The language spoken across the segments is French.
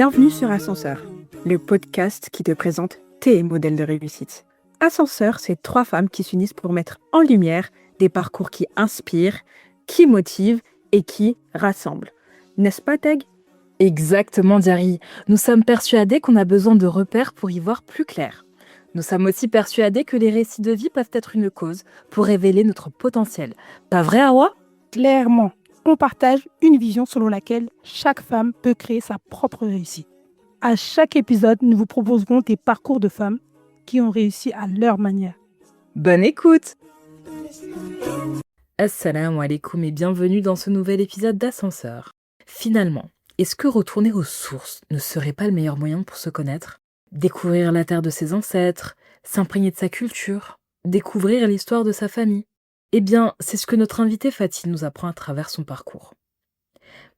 Bienvenue sur Ascenseur, le podcast qui te présente tes modèles de réussite. Ascenseur, c'est 3 femmes qui s'unissent pour mettre en lumière des parcours qui inspirent, qui motivent et qui rassemblent. N'est-ce pas, Teg? Exactement, Diary. Nous sommes persuadés qu'on a besoin de repères pour y voir plus clair. Nous sommes aussi persuadés que les récits de vie peuvent être une cause pour révéler notre potentiel. Pas vrai, Awa? Clairement, on partage une vision selon laquelle chaque femme peut créer sa propre réussite. À chaque épisode, nous vous proposerons des parcours de femmes qui ont réussi à leur manière. Bonne écoute! Assalamu alaikum et bienvenue dans ce nouvel épisode d'Ascenseur. Finalement, est-ce que retourner aux sources ne serait pas le meilleur moyen pour se connaître? Découvrir la terre de ses ancêtres, s'imprégner de sa culture, découvrir l'histoire de sa famille. Eh bien, c'est ce que notre invitée Fatih nous apprend à travers son parcours.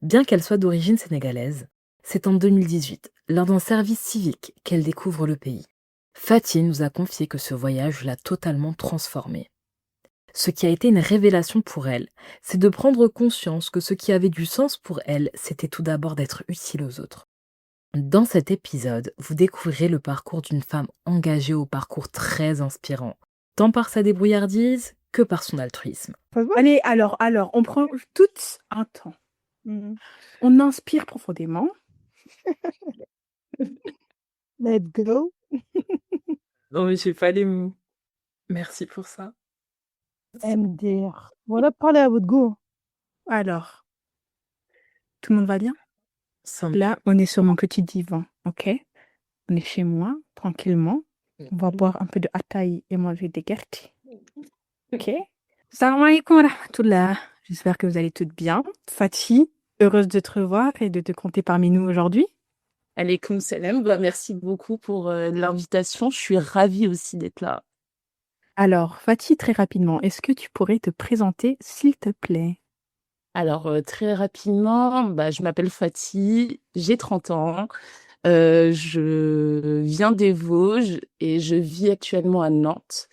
Bien qu'elle soit d'origine sénégalaise, c'est en 2018, lors d'un service civique, qu'elle découvre le pays. Fatih nous a confié que ce voyage l'a totalement transformée. Ce qui a été une révélation pour elle, c'est de prendre conscience que ce qui avait du sens pour elle, c'était tout d'abord d'être utile aux autres. Dans cet épisode, vous découvrirez le parcours d'une femme engagée au parcours très inspirant, tant par sa débrouillardise que par son altruisme. Allez, alors, on prend tout un temps. On inspire profondément. Let's go. Non mais j'ai pas les mots. Merci pour ça. MDR. Voilà, parlez à votre goût. Alors, tout le monde va bien? Simple. Là, on est sur mon petit divan, ok? On est chez moi, tranquillement. On va boire un peu de ataï et manger des gâteaux. Ok? Salam alaikum wa rahmatullah. J'espère que vous allez toutes bien. Fatih, heureuse de te revoir et de te compter parmi nous aujourd'hui. Alaykoum salam. Merci beaucoup pour l'invitation. Je suis ravie aussi d'être là. Alors, Fatih, très rapidement, est-ce que tu pourrais te présenter, s'il te plaît? Alors, très rapidement, je m'appelle Fatih, j'ai 30 ans, je viens des Vosges et je vis actuellement à Nantes.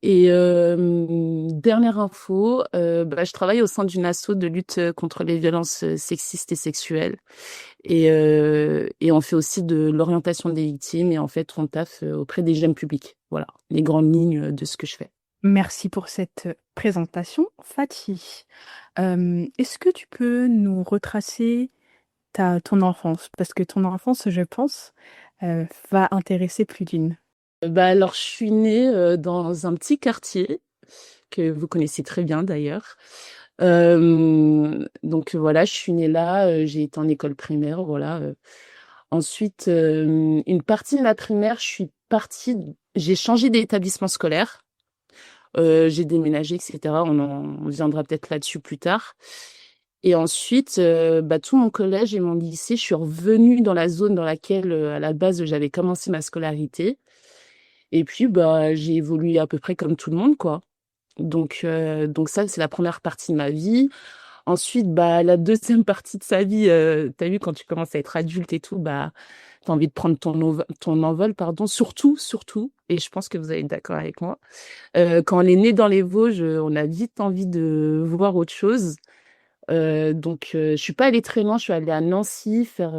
Et dernière info, je travaille au sein d'une asso de lutte contre les violences sexistes et sexuelles. Et on fait aussi de l'orientation des victimes et en fait, on taffe auprès des jeunes publics. Voilà, les grandes lignes de ce que je fais. Merci pour cette présentation, Fatih. Est-ce que tu peux nous retracer ton enfance? Parce que ton enfance, je pense, va intéresser plus d'une. Alors, je suis née dans un petit quartier que vous connaissez très bien d'ailleurs. Donc voilà, je suis née là, j'ai été en école primaire, voilà. Ensuite, une partie de ma primaire, j'ai changé d'établissement scolaire. J'ai déménagé, etc. On viendra peut-être là-dessus plus tard. Et ensuite, tout mon collège et mon lycée, je suis revenue dans la zone dans laquelle, à la base, j'avais commencé ma scolarité. Et puis, j'ai évolué à peu près comme tout le monde, quoi. Donc ça, c'est la première partie de ma vie. Ensuite, la deuxième partie de sa vie, t'as vu, quand tu commences à être adulte et tout, t'as envie de prendre ton envol, pardon. Surtout, et je pense que vous allez être d'accord avec moi, quand on est né dans les Vosges, on a vite envie de voir autre chose. Je suis pas allée très loin, je suis allée à Nancy faire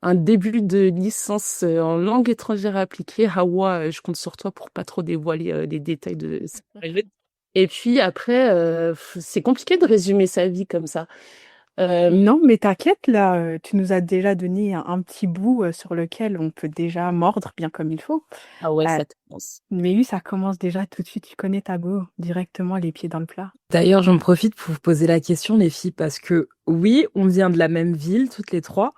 un début de licence en langue étrangère appliquée. Hawa, je compte sur toi pour pas trop dévoiler les détails de ça. Et puis après, c'est compliqué de résumer sa vie comme ça. Non, mais t'inquiète, là, tu nous as déjà donné un petit bout sur lequel on peut déjà mordre bien comme il faut. Ah ouais, Euh, ça commence. Mais oui, ça commence déjà tout de suite, tu connais ta go, directement les pieds dans le plat. D'ailleurs, j'en profite pour vous poser la question, les filles, parce que oui, on vient de la même ville, toutes les trois,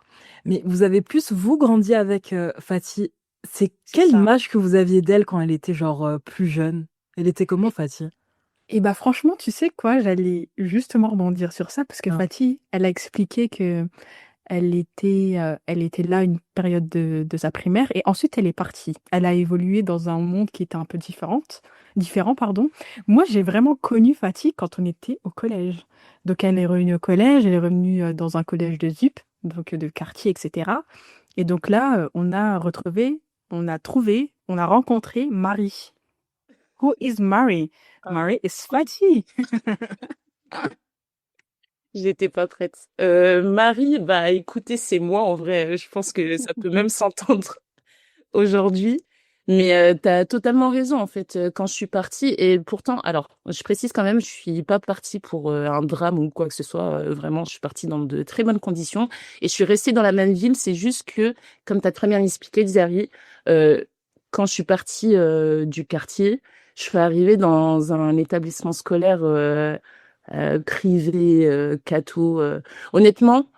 mais vous avez plus, vous, grandi avec Fatih. C'est quelle ça. image que vous aviez d'elle quand elle était genre plus jeune? Elle était comment, Fatih? Et franchement, tu sais quoi, j'allais justement rebondir sur ça parce que Ah. Fatih, elle a expliqué que elle était là une période de sa primaire et ensuite elle est partie. Elle a évolué dans un monde qui était un peu différent, pardon. Moi, j'ai vraiment connu Fatih quand on était au collège. Donc, elle est revenue au collège, elle est revenue dans un collège de ZUP, donc de quartier, etc. Et donc là, on a rencontré Marie. Who is Marie? Marie is Fatih. J'étais pas prête. Marie, bah écoutez, c'est moi en vrai. Je pense que ça peut même s'entendre aujourd'hui. Mais tu as totalement raison en fait. Quand je suis partie, et pourtant, alors je précise quand même, je suis pas partie pour un drame ou quoi que ce soit. Vraiment, je suis partie dans de très bonnes conditions et je suis restée dans la même ville. C'est juste que, comme tu as très bien expliqué, Zari, euh, quand je suis partie du quartier, je suis arrivée dans un établissement scolaire privé, catho. Honnêtement,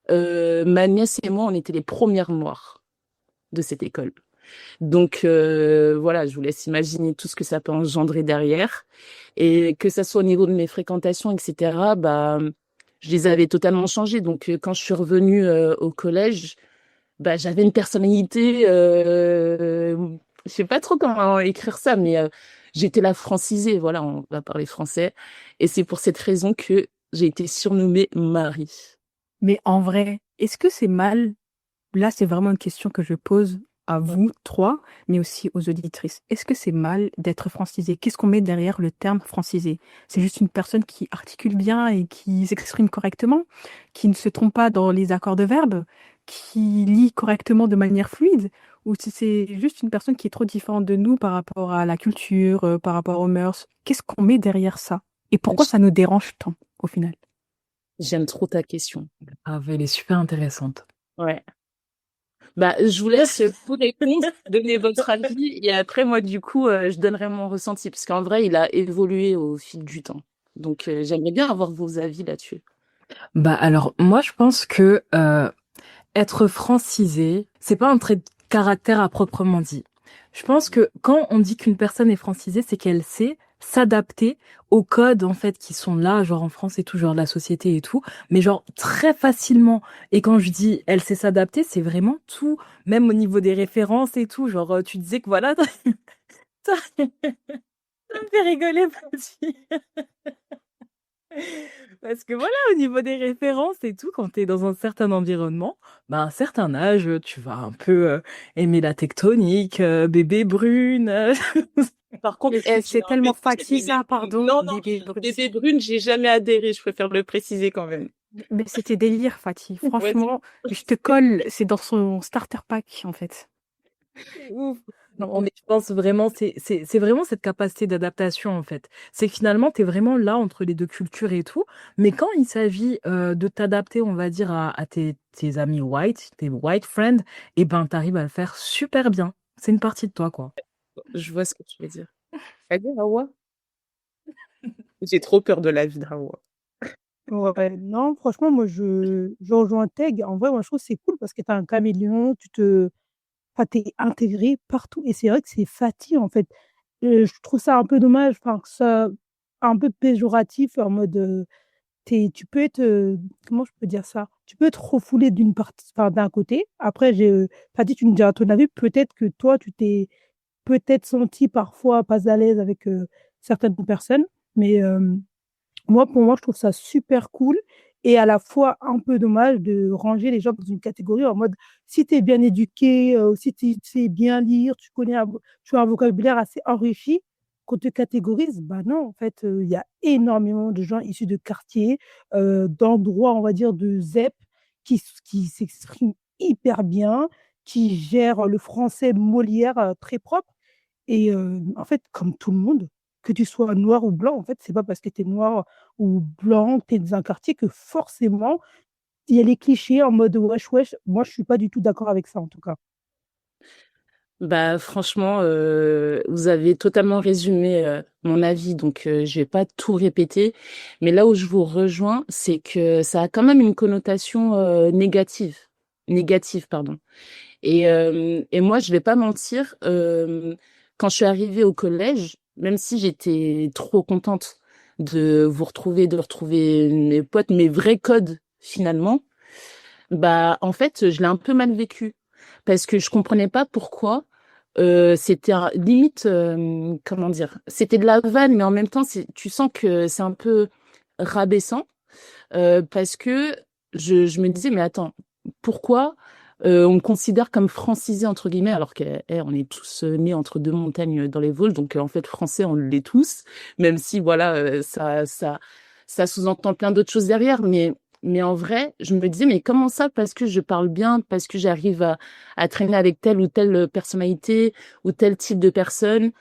ma nièce et moi, on était les premières noires de cette école. Donc voilà, je vous laisse imaginer tout ce que ça peut engendrer derrière. Et que ça soit au niveau de mes fréquentations, etc., bah, je les avais totalement changées. Donc quand je suis revenue au collège, bah, j'avais une personnalité, je sais pas trop comment écrire ça, mais j'étais la francisée, voilà, on va parler français. Et c'est pour cette raison que j'ai été surnommée Marie. Mais en vrai, est-ce que c'est mal? Là, c'est vraiment une question que je pose à vous trois, mais aussi aux auditrices. Est-ce que c'est mal d'être francisé? Qu'est-ce qu'on met derrière le terme francisé? C'est juste une personne qui articule bien et qui s'exprime correctement, qui ne se trompe pas dans les accords de verbes, qui lit correctement de manière fluide, ou si c'est juste une personne qui est trop différente de nous par rapport à la culture, par rapport aux mœurs? Qu'est-ce qu'on met derrière ça? Et pourquoi ça nous dérange tant, au final? J'aime trop ta question. Ah, elle est super intéressante. Ouais. Bah, je vous laisse pour répondre, donner votre avis et après moi du coup je donnerai mon ressenti parce qu'en vrai il a évolué au fil du temps. Donc j'aimerais bien avoir vos avis là-dessus. Bah alors, moi je pense que être francisé, c'est pas un trait de caractère à proprement dit. Je pense que quand on dit qu'une personne est francisée, c'est qu'elle sait s'adapter aux codes en fait qui sont là, genre en France et tout, genre la société et tout, mais genre très facilement. Et quand je dis elle sait s'adapter, c'est vraiment tout, même au niveau des références et tout. Genre tu disais que voilà, ça me fait rigoler, vas-y. Parce que voilà, au niveau des références et tout, quand tu es dans un certain environnement, bah, à un certain âge, tu vas un peu aimer la tectonique, bébé brune. Par contre, Mais c'est j'ai envie tellement de dire facile ça, pardon, non non, bébé Bruce. bébé brune, j'ai jamais adhéré, je préfère le préciser quand même. Mais c'était délire, Fatih. Vas-y. Franchement, je te colle, c'est dans son starter pack, en fait. C'est ouf. Non, mais je pense vraiment, c'est vraiment cette capacité d'adaptation, en fait. C'est que finalement, tu es vraiment là entre les deux cultures et tout. Mais quand il s'agit de t'adapter, on va dire, à tes amis white, tes white friends, eh ben, tu arrives à le faire super bien. C'est une partie de toi, quoi. Je vois ce que tu veux dire. Allez, Hawa. J'ai trop peur de la vie d'Hawa. Ouais, non, franchement, moi, je rejoins Teg. En vrai, moi, je trouve que c'est cool parce que tu es un caméléon, enfin, tu es intégré partout. Et c'est vrai que c'est fatigué, en fait. Je trouve ça un peu dommage, enfin, que ça un peu péjoratif en mode, tu peux être, comment je peux dire ça? Tu peux être refoulé d'une partie, enfin, d'un côté. Après, Fatih, tu me diras ton avis. Peut-être que toi, tu t'es peut-être senti parfois pas à l'aise avec certaines personnes. Mais moi, pour moi, je trouve ça super cool et à la fois un peu dommage de ranger les gens dans une catégorie en mode si tu es bien éduqué, si tu sais bien lire, tu as un vocabulaire assez enrichi, qu'on te catégorise, bah non, en fait, il y a énormément de gens issus de quartiers, d'endroits, on va dire, de ZEP qui s'expriment hyper bien, qui gèrent le français Molière très propre. Et en fait, comme tout le monde, que tu sois noir ou blanc, en fait, c'est pas parce que tu es noir ou blanc, que tu es dans un quartier que forcément, il y a les clichés en mode wesh wesh. Moi, je suis pas du tout d'accord avec ça, en tout cas. Bah franchement, vous avez totalement résumé mon avis, donc je vais pas tout répéter. Mais là où je vous rejoins, c'est que ça a quand même une connotation négative, pardon. Et moi, je vais pas mentir, quand je suis arrivée au collège, même si j'étais trop contente de vous retrouver, de retrouver mes potes, mes vrais codes finalement, bah en fait, je l'ai un peu mal vécu parce que je comprenais pas pourquoi c'était limite, comment dire, c'était de la vanne, mais en même temps, tu sens que c'est un peu rabaissant parce que je me disais, mais attends, pourquoi on me considère comme francisé entre guillemets alors qu'on est tous nés entre deux montagnes dans les Vosges, donc en fait français on l'est tous, même si voilà ça sous-entend plein d'autres choses derrière, mais en vrai, je me disais, mais comment ça? Parce que je parle bien, parce que j'arrive à traîner avec telle ou telle personnalité ou tel type de personne,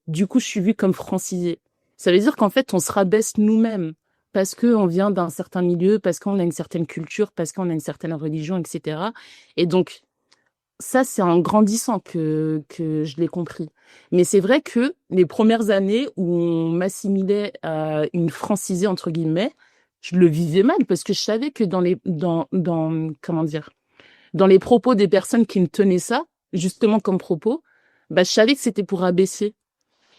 du coup, je suis vue comme francisée. Ça veut dire qu'en fait, on se rabaisse nous-mêmes parce qu'on vient d'un certain milieu, parce qu'on a une certaine culture, parce qu'on a une certaine religion, etc. Et donc, ça, c'est en grandissant que je l'ai compris. Mais c'est vrai que les premières années où on m'assimilait à une francisée, entre guillemets, je le vivais mal parce que je savais que comment dire, dans les propos des personnes qui me tenaient ça, justement comme propos, bah, je savais que c'était pour abaisser.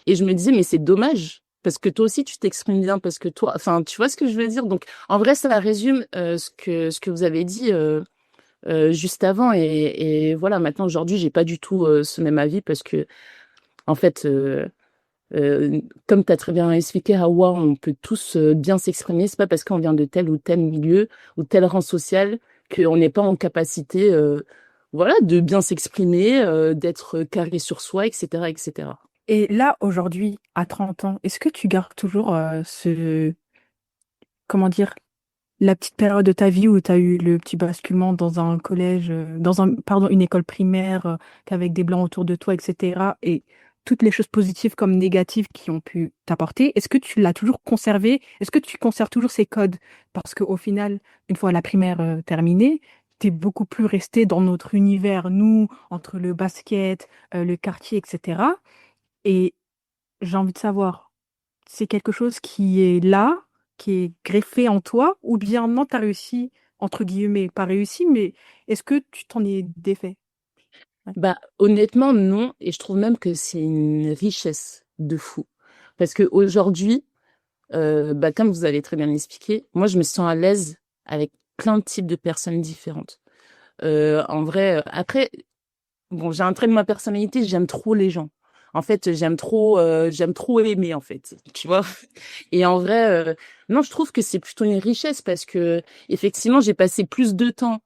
Et je me disais, mais c'est dommage. Parce que toi aussi, tu t'exprimes bien, parce que toi, enfin, tu vois ce que je veux dire? Donc, en vrai, ça résume ce que vous avez dit juste avant. Et voilà, maintenant, aujourd'hui, j'ai pas du tout ce même avis parce que, en fait, comme tu as très bien expliqué, Hawa, on peut tous bien s'exprimer. C'est pas parce qu'on vient de tel ou tel milieu ou tel rang social qu'on n'est pas en capacité, voilà, de bien s'exprimer, d'être carré sur soi, etc., etc. Et là, aujourd'hui, à 30 ans, est-ce que tu gardes toujours comment dire, la petite période de ta vie où tu as eu le petit basculement dans un collège, pardon, une école primaire, qu'avec des blancs autour de toi, etc. Et toutes les choses positives comme négatives qui ont pu t'apporter, est-ce que tu l'as toujours conservé? Est-ce que tu conserves toujours ces codes? Parce qu'au final, une fois la primaire terminée, t'es beaucoup plus resté dans notre univers, nous, entre le basket, le quartier, etc. Et j'ai envie de savoir, c'est quelque chose qui est là, qui est greffé en toi, ou bien non, tu as réussi, entre guillemets, pas réussi, mais est-ce que tu t'en es défait? Ouais. Bah, honnêtement, non. Et je trouve même que c'est une richesse de fou. Parce que aujourd'hui, bah, comme vous avez très bien expliqué, moi, je me sens à l'aise avec plein de types de personnes différentes. En vrai, après, bon, j'ai un trait de ma personnalité, j'aime trop les gens. En fait, j'aime trop aimer, en fait, tu vois. Et en vrai, non, je trouve que c'est plutôt une richesse parce que effectivement, j'ai passé plus de temps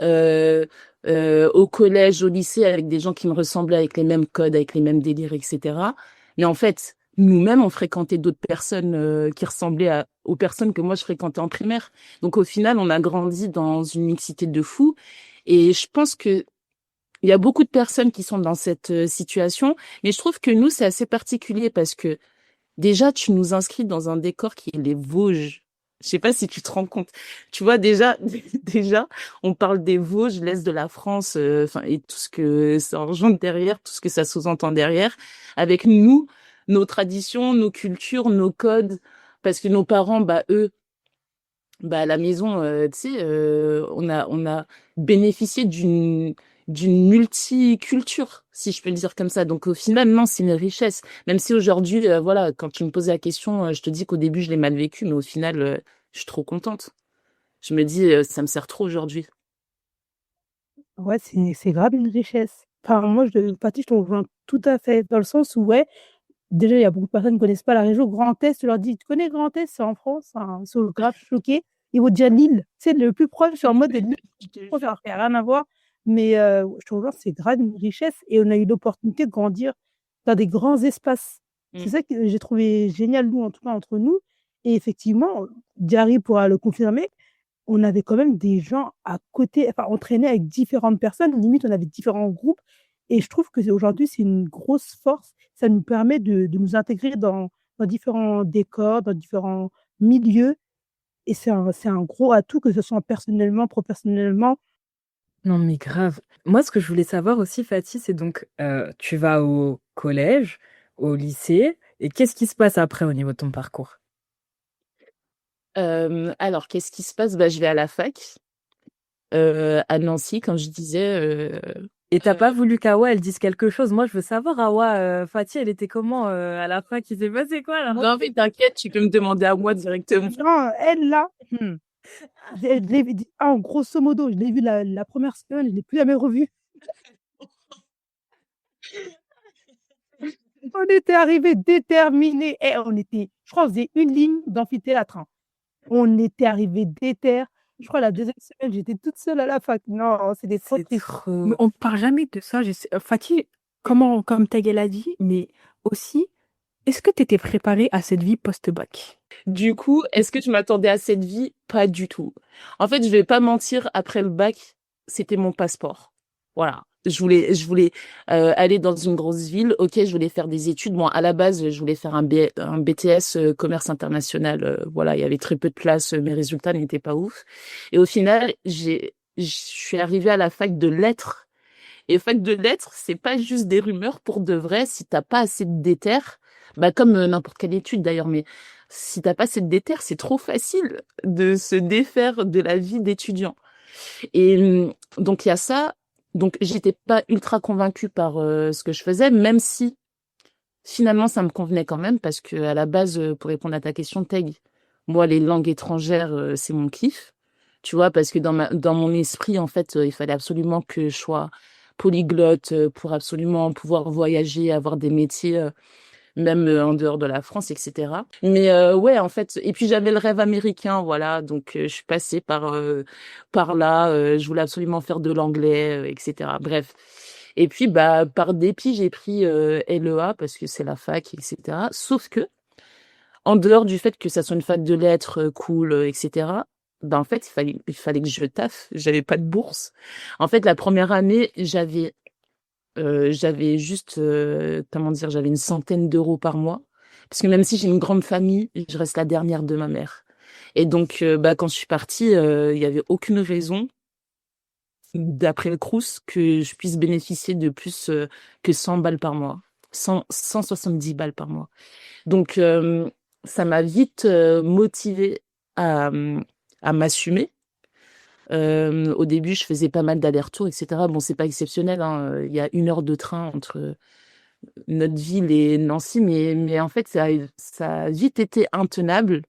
euh, au collège, au lycée, avec des gens qui me ressemblaient, avec les mêmes codes, avec les mêmes délires, etc. Mais en fait, nous-mêmes, on fréquentait d'autres personnes qui ressemblaient aux personnes que moi je fréquentais en primaire. Donc au final, on a grandi dans une mixité de fous. Et je pense que il y a beaucoup de personnes qui sont dans cette situation, mais je trouve que nous, c'est assez particulier parce que déjà, tu nous inscris dans un décor qui est les Vosges. Je sais pas si tu te rends compte. Tu vois, déjà, déjà, on parle des Vosges, l'Est de la France, enfin, et tout ce que ça engendre derrière, tout ce que ça sous-entend derrière. Avec nous, nos traditions, nos cultures, nos codes, parce que nos parents, bah, eux, bah, à la maison, tu sais, on a bénéficié d'une multiculture, si je peux le dire comme ça. Donc au final, non, c'est une richesse. Même si aujourd'hui, voilà, quand tu me posais la question, je te dis qu'au début, je l'ai mal vécu, mais au final, je suis trop contente. Je me dis, ça me sert trop aujourd'hui. Ouais, c'est grave une richesse. Enfin, moi, Paty, je te rejoins tout à fait, dans le sens où, ouais, déjà, il y a beaucoup de personnes qui ne connaissent pas la région Grand Est. Tu leur dis, tu connais Grand Est, c'est en France, hein, ils sont grave choqués. Ils vont te dire Lille, c'est le plus proche, je suis en mode Lille, ça n'a rien à voir. Mais je te rejoins, c'est grave une richesse et on a eu l'opportunité de grandir dans des grands espaces. C'est Mm. ça que j'ai trouvé génial, nous, en tout cas, entre nous. Et effectivement, Diary pourra le confirmer, on avait quand même des gens à côté, enfin, on traînait avec différentes personnes, limite, on avait différents groupes. Et je trouve que aujourd'hui, c'est une grosse force. Ça nous permet de nous intégrer dans différents décors, dans différents milieux. Et c'est un gros atout, que ce soit personnellement, professionnellement. Non, mais grave. Moi, ce que je voulais savoir aussi, Fatih, c'est donc, tu vas au collège, au lycée, et qu'est-ce qui se passe après au niveau de ton parcours? Alors, qu'est-ce qui se passe? Bah, je vais à la fac, à Nancy, comme je disais. Et t'as pas voulu qu'Awa, elle dise quelque chose? Moi, je veux savoir, Awa, Fatih, elle était comment à la fin? Qui s'est passé quoi, là? Non, mais t'inquiète, tu peux me demander à moi directement. Non, elle, là, je l'ai vu, en grosso modo, je l'ai vue la première semaine, je ne l'ai plus jamais revue. On était arrivés déterminés. Et je crois, on faisait une ligne d'amphithéâtre, hein. On était arrivés déter. Je crois la deuxième semaine, j'étais toute seule à la fac. Non, c'est des trop C'est tristes. Mais trop... on ne parle jamais de ça. Fatih, comme Tegel a dit, mais aussi, Est-ce que tu étais préparée à cette vie post-bac? Du coup, est-ce que je m'attendais à cette vie? Pas du tout. En fait, je vais pas mentir, après le bac, c'était mon passeport. Voilà. Je voulais aller dans une grosse ville. Ok, je voulais faire des études. Bon, à la base, je voulais faire un BTS commerce international. Voilà, il y avait très peu de place. Mes résultats n'étaient pas ouf. Et au final, je suis arrivée à la fac de lettres. Et fac de lettres, c'est pas juste des rumeurs pour de vrai. Si t'as pas assez de déter, bah comme n'importe quelle étude d'ailleurs, mais si t'as pas assez de déter, c'est trop facile de se défaire de la vie d'étudiant. Et donc il y a ça. Donc j'étais pas ultra convaincue par ce que je faisais, même si finalement ça me convenait quand même, parce que à la base, pour répondre à ta question, Teg, moi les langues étrangères, c'est mon kiff. Tu vois, parce que dans mon esprit, en fait, il fallait absolument que je sois polyglotte pour absolument pouvoir voyager, avoir des métiers, même en dehors de la France, etc. Mais ouais, en fait, et puis j'avais le rêve américain, voilà, donc je suis passée par là. Je voulais absolument faire de l'anglais, etc. Bref. Et puis bah par dépit, j'ai pris LEA parce que c'est la fac, etc. Sauf que en dehors du fait que ça soit une fac de lettres cool, etc. Ben en fait, il fallait que je taffe. J'avais pas de bourse. En fait, la première année, j'avais juste, comment dire, j'avais une centaine d'euros par mois. Parce que même si j'ai une grande famille, je reste la dernière de ma mère. Et donc, bah, quand je suis partie, il y avait aucune raison, d'après le Crous, que je puisse bénéficier de plus que 100 balles par mois. 170 balles par mois. Donc, ça m'a vite motivée à m'assumer. Au début, je faisais pas mal d'allers-retours, etc. Bon, c'est pas exceptionnel, hein. Il y a 1 heure de train entre notre ville et Nancy, mais en fait, ça a vite été intenable.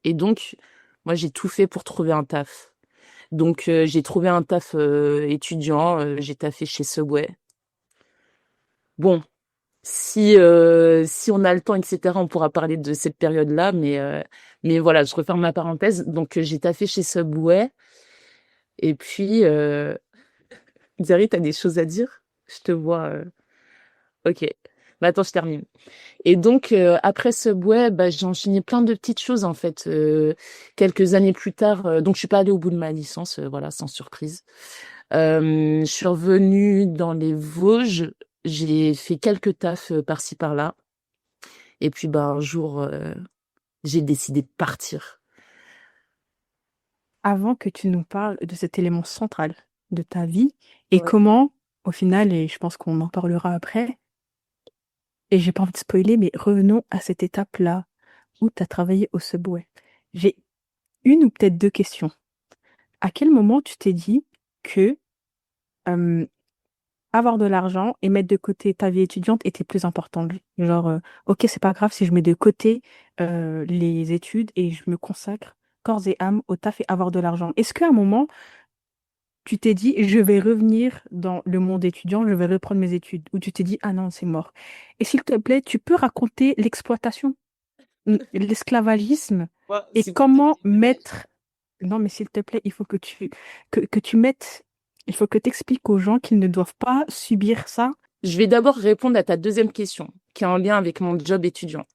Et donc, moi, j'ai tout fait pour trouver un taf. Donc, j'ai trouvé un taf étudiant. J'ai taffé chez Subway. Bon, si on a le temps, etc., on pourra parler de cette période-là, mais voilà, je referme ma parenthèse. Donc, j'ai taffé chez Subway. Et puis, Zari, t'as des choses à dire? Je te vois. Ok. Bah attends, je termine. Et donc, après Subway, bah, j'ai enchaîné plein de petites choses, en fait. Quelques années plus tard, donc je suis pas allée au bout de ma licence, voilà, sans surprise. Je suis revenue dans les Vosges. J'ai fait quelques tafs par-ci, par-là. Et puis, bah, un jour, j'ai décidé de partir. Avant que tu nous parles de cet élément central de ta vie et Ouais. comment, au final, et je pense qu'on en parlera après, et j'ai pas envie de spoiler, mais revenons à cette étape-là où tu as travaillé au Subway. J'ai une ou peut-être deux questions. À quel moment tu t'es dit que euh, avoir de l'argent et mettre de côté ta vie étudiante était plus important? Genre, ok, c'est pas grave si je mets de côté les études et je me consacre corps et âme au taf et avoir de l'argent. Est-ce qu'à un moment, tu t'es dit, je vais revenir dans le monde étudiant, je vais reprendre mes études, ou tu t'es dit, ah non, c'est mort. Et s'il te plaît, tu peux raconter l'exploitation, l'esclavagisme Ouais, et c'est pour comment mettre... Non, mais s'il te plaît, il faut que tu mettes, il faut que tu expliques aux gens qu'ils ne doivent pas subir ça. Je vais d'abord répondre à ta deuxième question, qui est en lien avec mon job étudiant.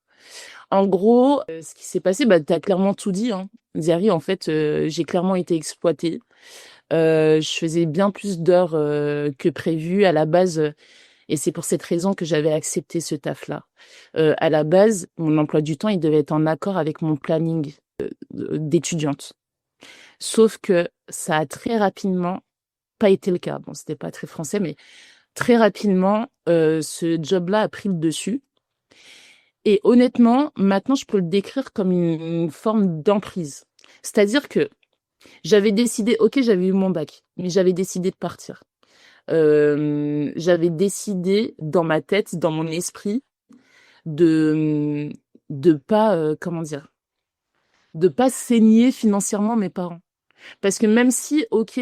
En gros, ce qui s'est passé, bah, t'as clairement tout dit, hein. Zari, en fait, j'ai clairement été exploitée. Je faisais bien plus d'heures que prévu à la base, et c'est pour cette raison que j'avais accepté ce taf-là. À la base, mon emploi du temps, il devait être en accord avec mon planning d'étudiante. Sauf que ça a très rapidement pas été le cas. Bon, c'était pas très français, mais très rapidement, ce job-là a pris le dessus. Et honnêtement, maintenant, je peux le décrire comme une forme d'emprise. C'est-à-dire que j'avais décidé, ok, j'avais eu mon bac, mais j'avais décidé de partir. J'avais décidé dans ma tête, dans mon esprit, de de pas, comment dire, de pas saigner financièrement mes parents. Parce que même si, ok,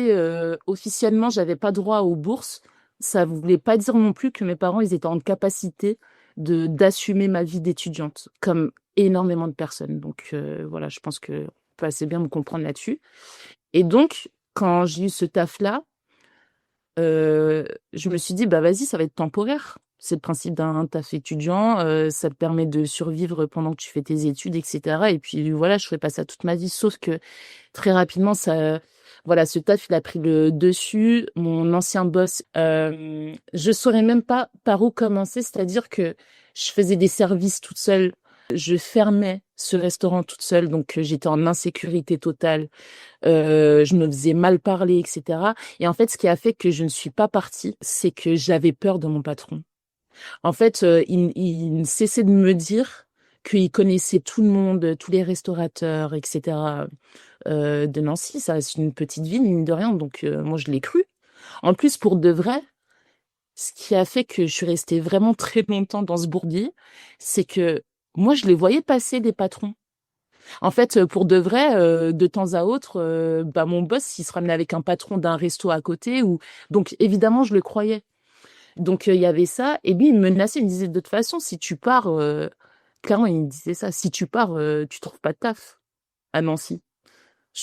officiellement, j'avais pas droit aux bourses, ça voulait pas dire non plus que mes parents, ils étaient en capacité d'assumer ma vie d'étudiante, comme énormément de personnes. Donc voilà, je pense que on peut assez bien me comprendre là-dessus. Et donc, quand j'ai eu ce taf-là, je me suis dit, bah vas-y, ça va être temporaire. C'est le principe d'un taf étudiant. Ça te permet de survivre pendant que tu fais tes études, etc. Et puis voilà, je ferai pas ça toute ma vie. Sauf que très rapidement, voilà, ce taf, il a pris le dessus. Mon ancien boss, je saurais même pas par où commencer. C'est-à-dire que je faisais des services toute seule. Je fermais ce restaurant toute seule, donc j'étais en insécurité totale. Je me faisais mal parler, etc. Et en fait, ce qui a fait que je ne suis pas partie, c'est que j'avais peur de mon patron. En fait, il ne cessait de me dire qu'il connaissait tout le monde, tous les restaurateurs, etc. De Nancy. Ça, c'est une petite ville, mine de rien, donc moi, je l'ai cru. En plus, pour de vrai, ce qui a fait que je suis restée vraiment très longtemps dans ce bourbier, c'est que moi, je les voyais passer, des patrons. En fait, pour de vrai, de temps à autre, bah, mon boss, il se ramenait avec un patron d'un resto à côté. Donc, évidemment, je le croyais. Donc, il y avait ça. Et lui, il me menaçait, il me disait, de toute façon, si tu pars, clairement, il me disait ça, si tu pars, tu trouves pas de taf à Nancy.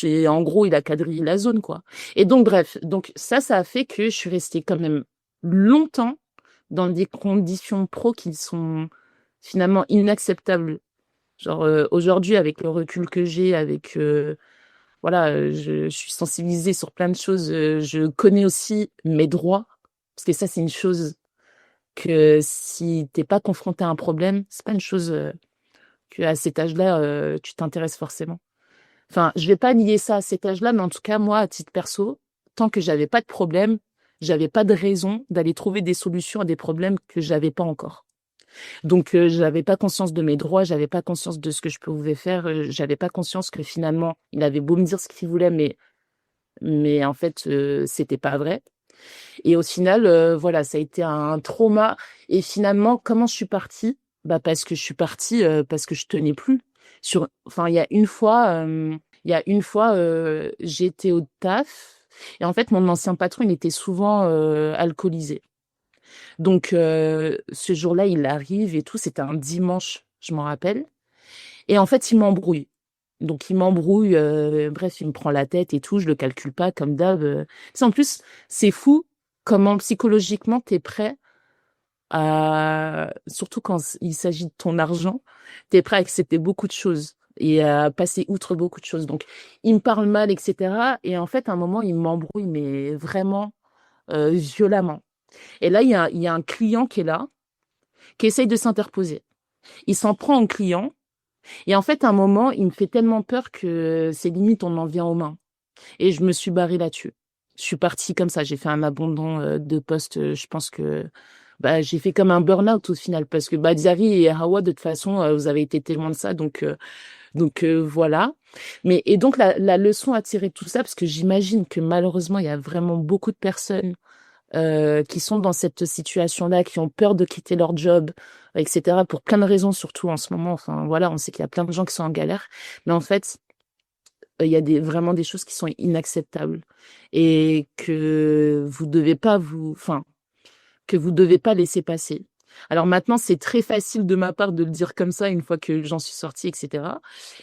En gros, il a quadrillé la zone, quoi. Et donc, bref, donc ça a fait que je suis restée quand même longtemps dans des conditions pro qui sont finalement inacceptables. Genre, aujourd'hui, avec le recul que j'ai, voilà, je suis sensibilisée sur plein de choses. Je connais aussi mes droits, parce que ça, c'est une chose que si t'es pas confronté à un problème, c'est pas une chose que à cet âge-là, tu t'intéresses forcément. Enfin, je vais pas nier ça à cet âge-là, mais en tout cas, moi, à titre perso, tant que j'avais pas de problème, j'avais pas de raison d'aller trouver des solutions à des problèmes que j'avais pas encore. Donc, j'avais pas conscience de mes droits, j'avais pas conscience de ce que je pouvais faire, j'avais pas conscience que finalement, il avait beau me dire ce qu'il voulait, mais en fait, c'était pas vrai. Et au final, voilà, ça a été un trauma. Et finalement, comment je suis partie? Bah, parce que je suis partie, parce que je tenais plus. Enfin, il y a une fois, j'étais au taf. Et en fait, mon ancien patron, il était souvent alcoolisé. Donc, ce jour-là, il arrive et tout. C'était un dimanche, je m'en rappelle. Et en fait, il m'embrouille. Donc, il m'embrouille. Bref, il me prend la tête et tout. Je le calcule pas comme d'hab. Tu sais, en plus, c'est fou comment psychologiquement t'es prêt surtout quand il s'agit de ton argent, t'es prêt à accepter beaucoup de choses et à passer outre beaucoup de choses. Donc, il me parle mal, etc. Et en fait, à un moment, il m'embrouille, mais vraiment violemment. Et là, il y a un client qui est là, qui essaye de s'interposer. Il s'en prend au client. Et en fait, à un moment, il me fait tellement peur que c'est limite, on en vient aux mains. Et je me suis barrée là-dessus. Je suis partie comme ça. J'ai fait un abandon de poste. Je pense que bah, j'ai fait comme un burn-out au final. Parce que bah, Xavi et Hawa, de toute façon, vous avez été témoins de ça. Donc voilà. Et donc, la leçon à tirer de tout ça, parce que j'imagine que malheureusement, il y a vraiment beaucoup de personnes qui sont dans cette situation-là, qui ont peur de quitter leur job, etc. Pour plein de raisons, surtout en ce moment. Enfin, voilà, on sait qu'il y a plein de gens qui sont en galère. Mais en fait, il y a vraiment des choses qui sont inacceptables et que vous devez pas laisser passer. Alors maintenant, c'est très facile de ma part de le dire comme ça une fois que j'en suis sortie, etc.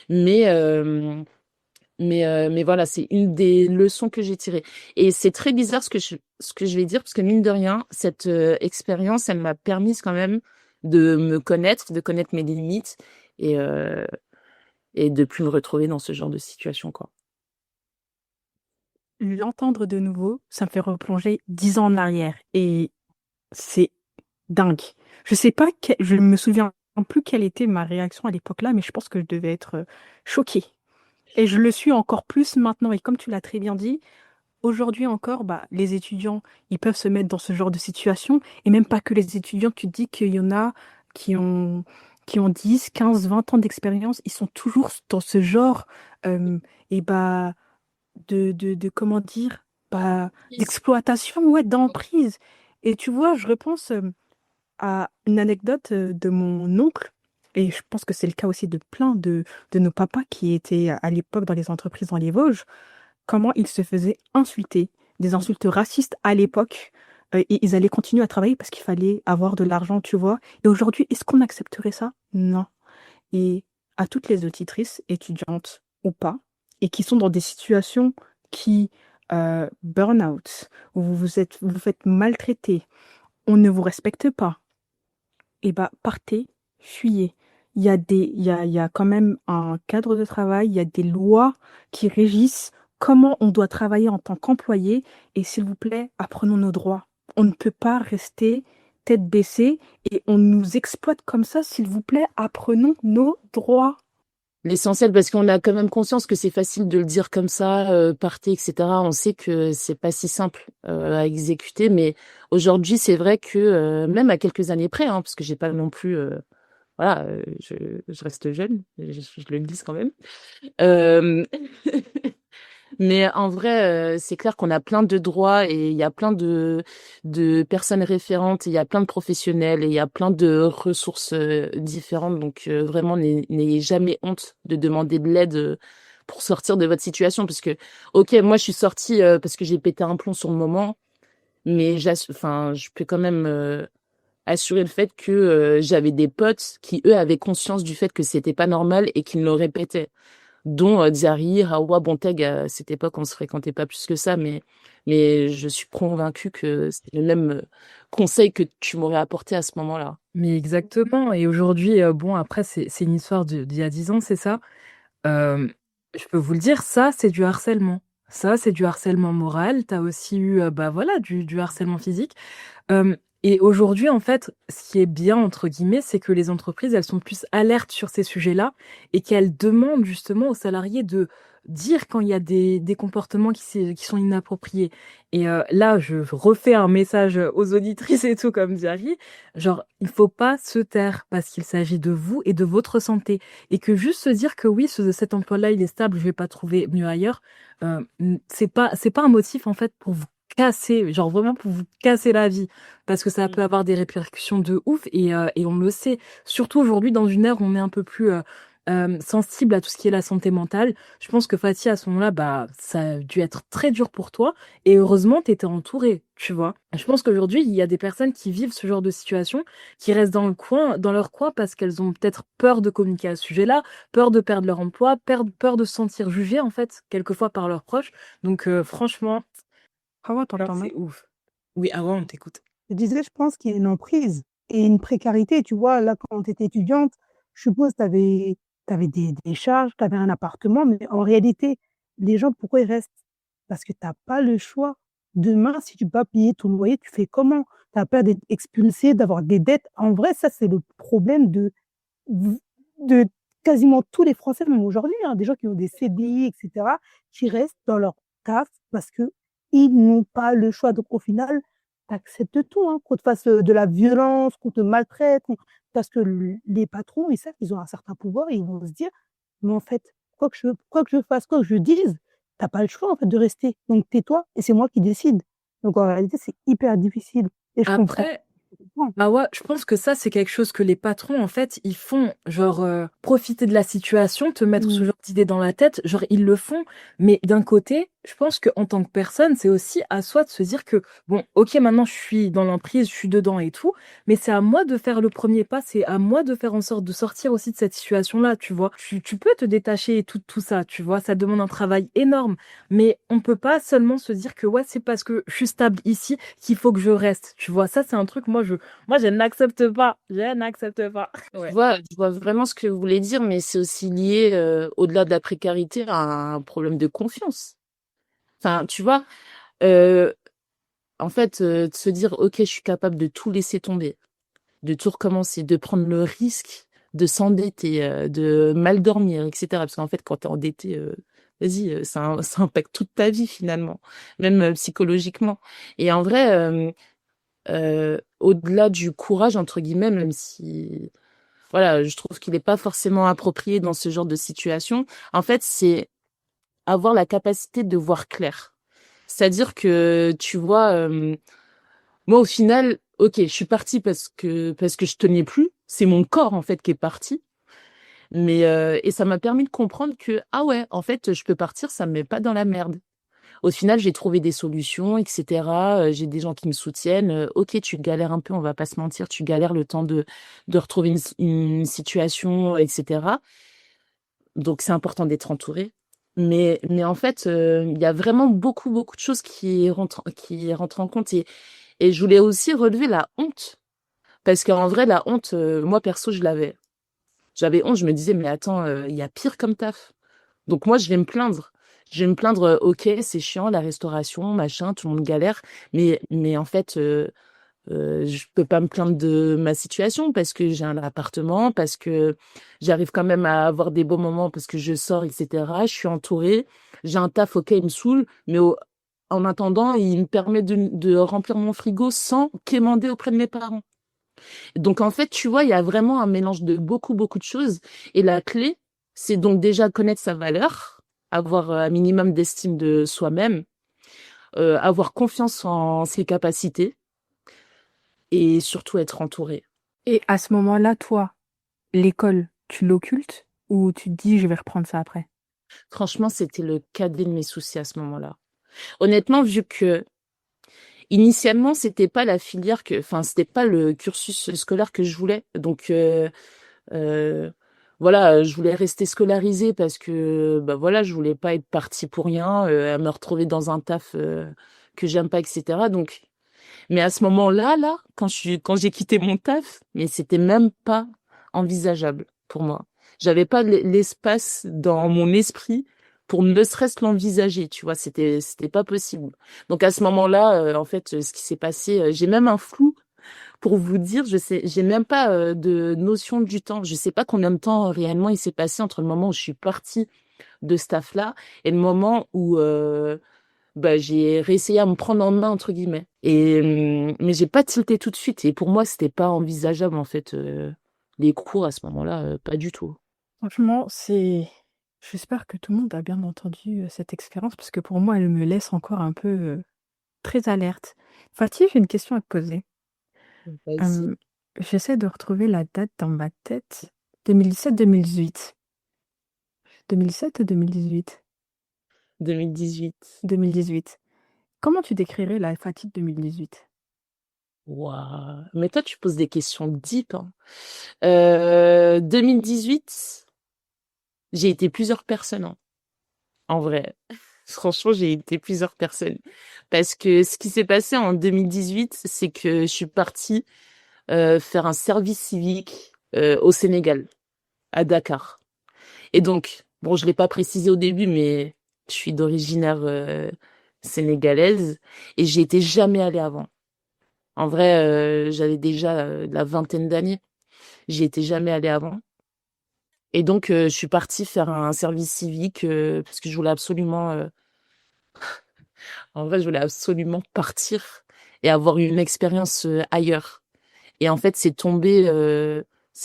Mais mais voilà, c'est une des leçons que j'ai tirées. Et c'est très bizarre ce que je vais dire parce que mine de rien, cette expérience, elle m'a permis quand même de me connaître, de connaître mes limites et euh, et de plus me retrouver dans ce genre de situation, quoi. L'entendre de nouveau, ça me fait replonger 10 ans en arrière. Et c'est dingue. Je sais pas, je me souviens plus quelle était ma réaction à l'époque-là, mais je pense que je devais être choquée. Et je le suis encore plus maintenant. Et comme tu l'as très bien dit, aujourd'hui encore, bah, les étudiants, ils peuvent se mettre dans ce genre de situation. Et même pas que les étudiants, tu te dis qu'il y en a qui ont, qui ont 10, 15, 20 ans d'expérience. Ils sont toujours dans ce genre et bah, comment dire, bah, d'exploitation, ouais, d'emprise. Et tu vois, je repense à une anecdote de mon oncle. Et je pense que c'est le cas aussi de plein de nos papas qui étaient à l'époque dans les entreprises dans les Vosges comment ils se faisaient insulter, des insultes racistes à l'époque. Et ils allaient continuer à travailler parce qu'il fallait avoir de l'argent, tu vois. Et aujourd'hui, est-ce qu'on accepterait ça? Non. Et à toutes les auditrices, étudiantes ou pas, et qui sont dans des situations qui burn out, où vous faites maltraiter, on ne vous respecte pas. eh ben, partez, fuyez. Il y a quand même un cadre de travail, il y a des lois qui régissent comment on doit travailler en tant qu'employé. Et s'il vous plaît, apprenons nos droits. On ne peut pas rester tête baissée et on nous exploite comme ça. S'il vous plaît, apprenons nos droits. L'essentiel, parce qu'on a quand même conscience que c'est facile de le dire comme ça, partez, etc. On sait que c'est pas si simple à exécuter, mais aujourd'hui, c'est vrai que même à quelques années près, hein, parce que j'ai pas non plus, voilà, je reste jeune, je le dis quand même. Euh, Mais en vrai, c'est clair qu'on a plein de droits et il y a plein de personnes référentes, et il y a plein de professionnels et il y a plein de ressources différentes. Donc vraiment, n'ayez jamais honte de demander de l'aide pour sortir de votre situation. Parce que, ok, moi je suis sortie parce que j'ai pété un plomb sur le moment, mais enfin, je peux quand même assurer le fait que j'avais des potes qui, eux, avaient conscience du fait que c'était pas normal et qui me le répétaient, dont Zahir, Hawa, Bonteg. À cette époque, on se fréquentait pas plus que ça, mais je suis convaincue que c'est le même conseil que tu m'aurais apporté à ce moment-là. Mais exactement. Et aujourd'hui, bon, après, c'est une histoire d'il y a 10 ans, c'est ça. Euh, je peux vous le dire, ça, c'est du harcèlement. Ça, c'est du harcèlement moral. T'as aussi eu, bah voilà, du harcèlement physique. Euh, et aujourd'hui, en fait, ce qui est bien, entre guillemets, c'est que les entreprises, elles sont plus alertes sur ces sujets-là et qu'elles demandent justement aux salariés de dire quand il y a des comportements qui sont inappropriés. Et là, je refais un message aux auditrices et tout, comme dit Harry. Genre, il faut pas se taire parce qu'il s'agit de vous et de votre santé. Et que juste se dire que oui, cet emploi-là, il est stable, je vais pas trouver mieux ailleurs, c'est pas un motif, en fait, pour vous casser, genre vraiment pour vous casser la vie, parce que ça peut avoir des répercussions de ouf et on le sait, surtout aujourd'hui dans une ère où on est un peu plus sensible à tout ce qui est la santé mentale. Je pense que Fatih, à ce moment-là, bah, ça a dû être très dur pour toi et heureusement, t'étais entourée, tu vois. Je pense qu'aujourd'hui, il y a des personnes qui vivent ce genre de situation, qui restent dans le coin, dans leur coin parce qu'elles ont peut-être peur de communiquer à ce sujet-là, peur de perdre leur emploi, peur de se sentir jugées, en fait, quelquefois par leurs proches. Donc, franchement, Hawa, alors, t'entends mal? c'est ouf. Oui, avant, on t'écoute. Je disais, je pense qu'il y a une emprise et une précarité. Tu vois, là, quand tu étais étudiante, je suppose que tu avais, des charges, tu avais un appartement, mais en réalité, les gens, pourquoi ils restent? Parce que tu n'as pas le choix. Demain, si tu ne peux pas payer ton loyer, tu fais comment? Tu as peur d'être expulsé, d'avoir des dettes. En vrai, ça, c'est le problème de quasiment tous les Français, même aujourd'hui, hein, des gens qui ont des CDI, etc., qui restent dans leur taf parce que ils n'ont pas le choix. Donc, au final, tu acceptes tout, hein, qu'on te fasse de la violence, qu'on te maltraite, parce que les patrons, ils savent qu'ils ont un certain pouvoir et ils vont se dire, mais en fait, quoi que je fasse, quoi que je dise, t'as pas le choix, en fait, de rester. Donc, tais-toi et c'est moi qui décide. Donc, en réalité, c'est hyper difficile. Et je comprends. Après, ah ouais, je pense que ça, c'est quelque chose que les patrons, en fait, ils font, genre, profiter de la situation, te mettre ce Mm. genre d'idée dans la tête, genre, ils le font, mais d'un côté, je pense qu'en tant que personne, c'est aussi à soi de se dire que, bon, ok, maintenant, je suis dans l'emprise, je suis dedans et tout, mais c'est à moi de faire le premier pas, c'est à moi de faire en sorte de sortir aussi de cette situation-là, tu vois. Tu peux te détacher et tout ça, tu vois, ça demande un travail énorme, mais on peut pas seulement se dire que, ouais, c'est parce que je suis stable ici qu'il faut que je reste, tu vois. Ça, c'est un truc, moi, je n'accepte pas. Je n'accepte pas. Ouais. Je vois vraiment ce que vous voulez dire, mais c'est aussi lié, au-delà de la précarité, à un problème de confiance. Enfin, tu vois, euh, en fait, de se dire, ok, je suis capable de tout laisser tomber, de tout recommencer, de prendre le risque de s'endetter, de mal dormir, etc. Parce qu'en fait, quand t'es endetté, vas-y, ça impacte toute ta vie finalement, même psychologiquement. Et en vrai, au-delà du courage, entre guillemets, même si, voilà, je trouve qu'il n'est pas forcément approprié dans ce genre de situation, en fait, c'est avoir la capacité de voir clair. C'est-à-dire que, tu vois, moi, au final, ok, je suis partie parce que je tenais plus. C'est mon corps, en fait, qui est parti. Mais, et ça m'a permis de comprendre que, ah ouais, en fait, je peux partir, ça me met pas dans la merde. Au final, j'ai trouvé des solutions, etc. J'ai des gens qui me soutiennent. Ok, tu galères un peu, on va pas se mentir, tu galères le temps de retrouver une situation, etc. Donc, c'est important d'être entouré. Mais en fait, il y a vraiment beaucoup, beaucoup de choses qui rentrent en compte. Et je voulais aussi relever la honte. Parce qu'en vrai, la honte, moi perso, je l'avais. J'avais honte, je me disais, mais attends, il y a pire comme taf. Donc moi, je vais me plaindre. Je vais me plaindre, ok, c'est chiant, la restauration, machin, tout le monde galère. Mais en fait, je peux pas me plaindre de ma situation parce que j'ai un appartement, parce que j'arrive quand même à avoir des beaux moments parce que je sors, etc. Je suis entourée. J'ai un taf, ok, il me saoule, mais en attendant, il me permet de remplir mon frigo sans quémander auprès de mes parents. Donc en fait, tu vois, il y a vraiment un mélange de beaucoup, beaucoup de choses. Et la clé, c'est donc déjà connaître sa valeur, avoir un minimum d'estime de soi-même, avoir confiance en ses capacités et surtout être entouré. Et à ce moment-là, toi, l'école, tu l'occultes ou tu te dis je vais reprendre ça après? Franchement, c'était le cadet de mes soucis à ce moment-là. Honnêtement, vu que initialement, c'était pas la filière enfin, c'était pas le cursus scolaire que je voulais. Donc, Euh, voilà, je voulais rester scolarisée parce que bah voilà, je voulais pas être partie pour rien, à me retrouver dans un taf que j'aime pas, etc. Donc, mais à ce moment-là, là, quand j'ai quitté mon taf, mais c'était même pas envisageable pour moi. J'avais pas l'espace dans mon esprit pour ne serait-ce l'envisager, tu vois, c'était pas possible. Donc à ce moment-là, en fait, ce qui s'est passé, j'ai même un flou pour vous dire, je sais, j'ai même pas de notion du temps. Je sais pas combien de temps réellement il s'est passé entre le moment où je suis partie de ce taf-là et le moment où bah, j'ai réessayé à me prendre en main entre guillemets. Et mais j'ai pas tilté tout de suite. Et pour moi, c'était pas envisageable en fait les cours à ce moment-là, pas du tout. Franchement, j'espère que tout le monde a bien entendu cette expérience parce que pour moi, elle me laisse encore un peu très alerte. Fatih, j'ai une question à te poser. Vas-y. Euh, J'essaie de retrouver la date dans ma tête. 2017-2018. 2007 ou 2018? 2018. 2018. Comment tu décrirais la Fatih de 2018? Waouh. Mais toi, tu poses des questions deep, hein. 2018, j'ai été plusieurs personnes, hein. En vrai, franchement, j'ai été plusieurs personnes. Parce que ce qui s'est passé en 2018, c'est que je suis partie faire un service civique au Sénégal, à Dakar. Et donc, bon, je l'ai pas précisé au début, mais je suis d'origine sénégalaise et j'y étais jamais allée avant. En vrai, j'avais déjà la vingtaine d'années. J'y étais jamais allée avant. Et donc, je suis partie faire un service civique parce que je voulais absolument en vrai, je voulais absolument partir et avoir une expérience ailleurs. Et en fait, c'est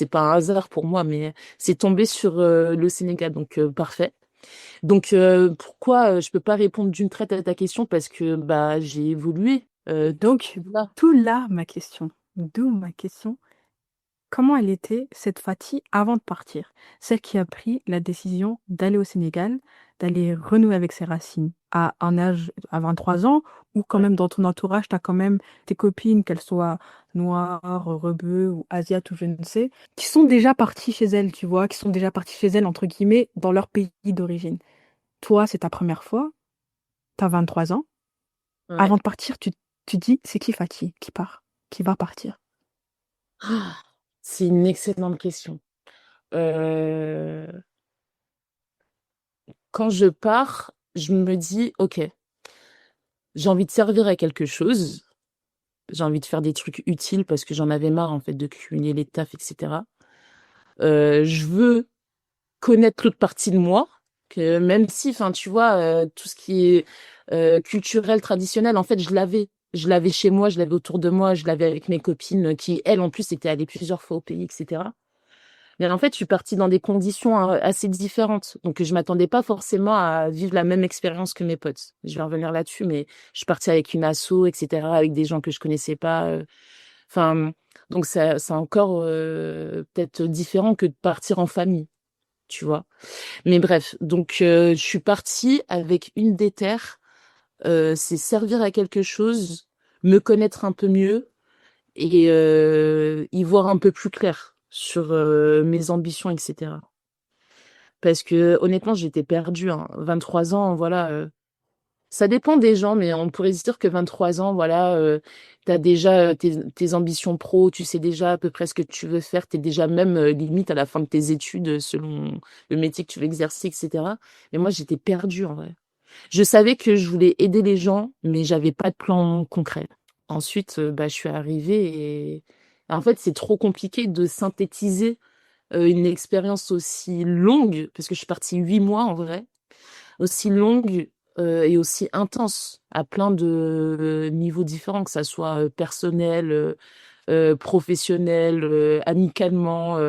pas un hasard pour moi, mais c'est tombé sur le Sénégal, donc parfait. Donc pourquoi je peux pas répondre d'une traite à ta question parce que bah j'ai évolué Donc, là. tout là, ma question. D'où ma question. Comment elle était, cette Fatih, avant de partir? Celle qui a pris la décision d'aller au Sénégal, d'aller renouer avec ses racines à un âge, à 23 ans, ou quand Ouais. même dans ton entourage, tu as quand même tes copines, qu'elles soient noires, rebeux ou asiates ou je ne sais, qui sont déjà parties chez elles, tu vois, qui sont déjà parties chez elles, entre guillemets, dans leur pays d'origine. Toi, c'est ta première fois, tu as 23 ans. Ouais. Avant de partir, tu dis, c'est qui Fatih qui part, qui va partir? Ah, c'est une excellente question. Euh, Quand je pars, je me dis ok, j'ai envie de servir à quelque chose. J'ai envie de faire des trucs utiles parce que j'en avais marre en fait de cumuler les tafs, etc. Je veux connaître l'autre partie de moi, que même si, enfin, tu vois, tout ce qui est culturel, traditionnel, en fait, je l'avais. Je l'avais chez moi, je l'avais autour de moi, je l'avais avec mes copines qui, elles, en plus, étaient allées plusieurs fois au pays, etc. Mais en fait, je suis partie dans des conditions assez différentes. Donc, je m'attendais pas forcément à vivre la même expérience que mes potes. Je vais revenir là-dessus, mais je suis partie avec une asso, etc., avec des gens que je connaissais pas. Enfin, donc, c'est encore peut-être différent que de partir en famille, tu vois. Mais bref, donc je suis partie avec une déterre, c'est servir à quelque chose, me connaître un peu mieux et y voir un peu plus clair sur mes ambitions, etc. Parce que honnêtement, j'étais perdue, hein. 23 ans, voilà, Ça dépend des gens, mais on pourrait se dire que 23 ans, voilà, tu as déjà tes ambitions pro, tu sais déjà à peu près ce que tu veux faire, tu es déjà même limite à la fin de tes études selon le métier que tu veux exercer, etc. Mais moi, j'étais perdue en vrai. Je savais que je voulais aider les gens, mais j'avais pas de plan concret. Ensuite, bah, je suis arrivée et en fait, c'est trop compliqué de synthétiser une expérience aussi longue, parce que je suis partie 8 mois en vrai, aussi longue et aussi intense à plein de niveaux différents, que ça soit personnel, professionnel, amicalement,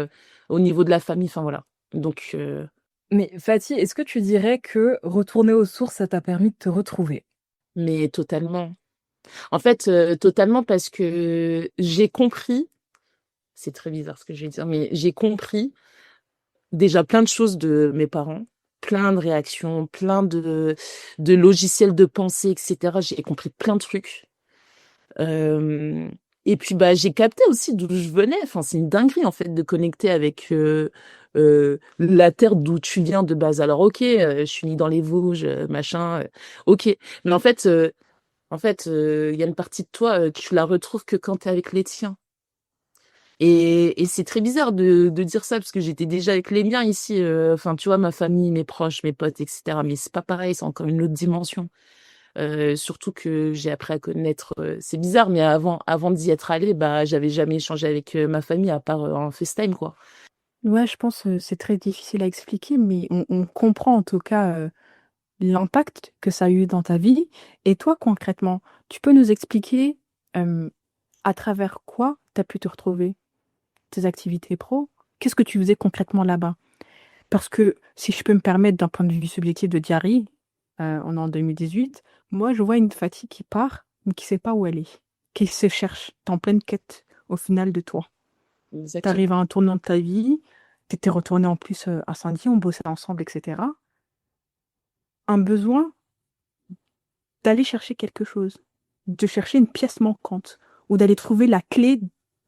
au niveau de la famille, enfin voilà. Donc, Mais Fatih, est-ce que tu dirais que retourner aux sources, ça t'a permis de te retrouver? mais totalement. En fait, totalement parce que j'ai compris, c'est très bizarre ce que je vais dire, mais j'ai compris déjà plein de choses de mes parents, plein de réactions, plein de logiciels de pensée, etc. J'ai compris plein de trucs. Euh, et puis bah j'ai capté aussi d'où je venais. Enfin, c'est une dinguerie en fait de connecter avec la terre d'où tu viens de base. Alors ok, je suis née dans les Vosges, machin. Ok, mais il y a une partie de toi, tu la retrouves que quand t'es avec les tiens. Et c'est très bizarre de dire ça parce que j'étais déjà avec les miens ici. Enfin, tu vois, ma famille, mes proches, mes potes, etc. Mais c'est pas pareil, c'est encore une autre dimension. Surtout que j'ai appris à connaître. C'est bizarre, mais avant d'y être allée, bah, j'avais jamais échangé avec ma famille à part en FaceTime, quoi. Ouais, je pense que c'est très difficile à expliquer, mais on comprend en tout cas l'impact que ça a eu dans ta vie. Et toi, concrètement, tu peux nous expliquer euh, à travers quoi tu as pu te retrouver, tes activités pro? Qu'est-ce que tu faisais concrètement là-bas? Parce que si je peux me permettre d'un point de vue subjectif de diary, on est en 2018, moi je vois une fatigue qui part, mais qui sait pas où elle est, qui se cherche, t'es en pleine quête au final de toi. Exactement. T'arrives à un tournant de ta vie, t'étais retourné en plus à Saint-Denis, on bossait ensemble, etc. Un besoin d'aller chercher quelque chose, de chercher une pièce manquante, ou d'aller trouver la clé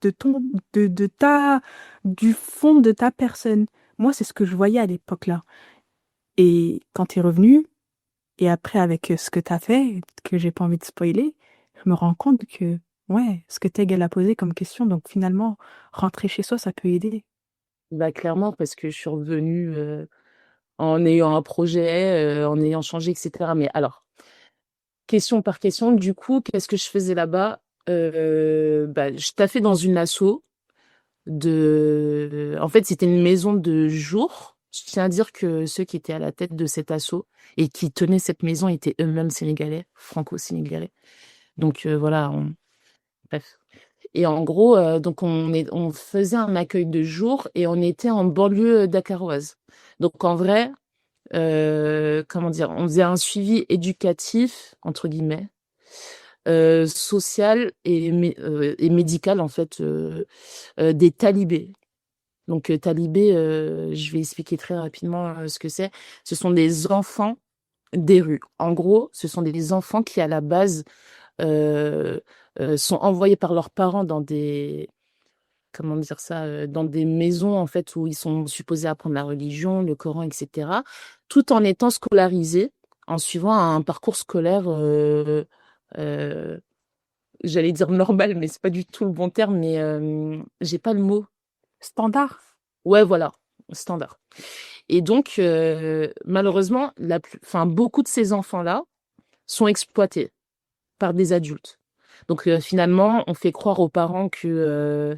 de ton, de ta, du fond de ta personne. Moi, c'est ce que je voyais à l'époque-là. Et quand tu es revenu, et après avec ce que tu as fait, que j'ai pas envie de spoiler, je me rends compte que, ouais, ce que Teg elle a posé comme question, donc finalement, rentrer chez soi, ça peut aider. Bah, clairement, parce que je suis revenue en ayant un projet, en ayant changé, etc. Mais alors, question par question, du coup, qu'est-ce que je faisais là-bas? Bah, je taffais dans une asso. En fait, c'était une maison de jour. Je tiens à dire que ceux qui étaient à la tête de cet assaut et qui tenaient cette maison étaient eux-mêmes sénégalais, franco-sénégalais. Donc voilà, bref. Et en gros, donc on faisait un accueil de jour et on était en banlieue dakaroise. Donc en vrai, comment dire, on faisait un suivi éducatif entre guillemets, social et médical en fait, des talibés. Donc, talibé, je vais expliquer très rapidement ce que c'est. Ce sont des enfants des rues. En gros, ce sont des enfants qui, à la base, euh, sont envoyés par leurs parents dans comment dire ça, dans des maisons, en fait, où ils sont supposés apprendre la religion, le Coran, etc., tout en étant scolarisés, en suivant un parcours scolaire, euh, j'allais dire normal, mais c'est pas du tout le bon terme, mais j'ai pas le mot. Standard. Ouais, voilà, standard. Et donc, malheureusement, enfin, beaucoup de ces enfants-là sont exploités par des adultes. Donc, finalement, on fait croire aux parents que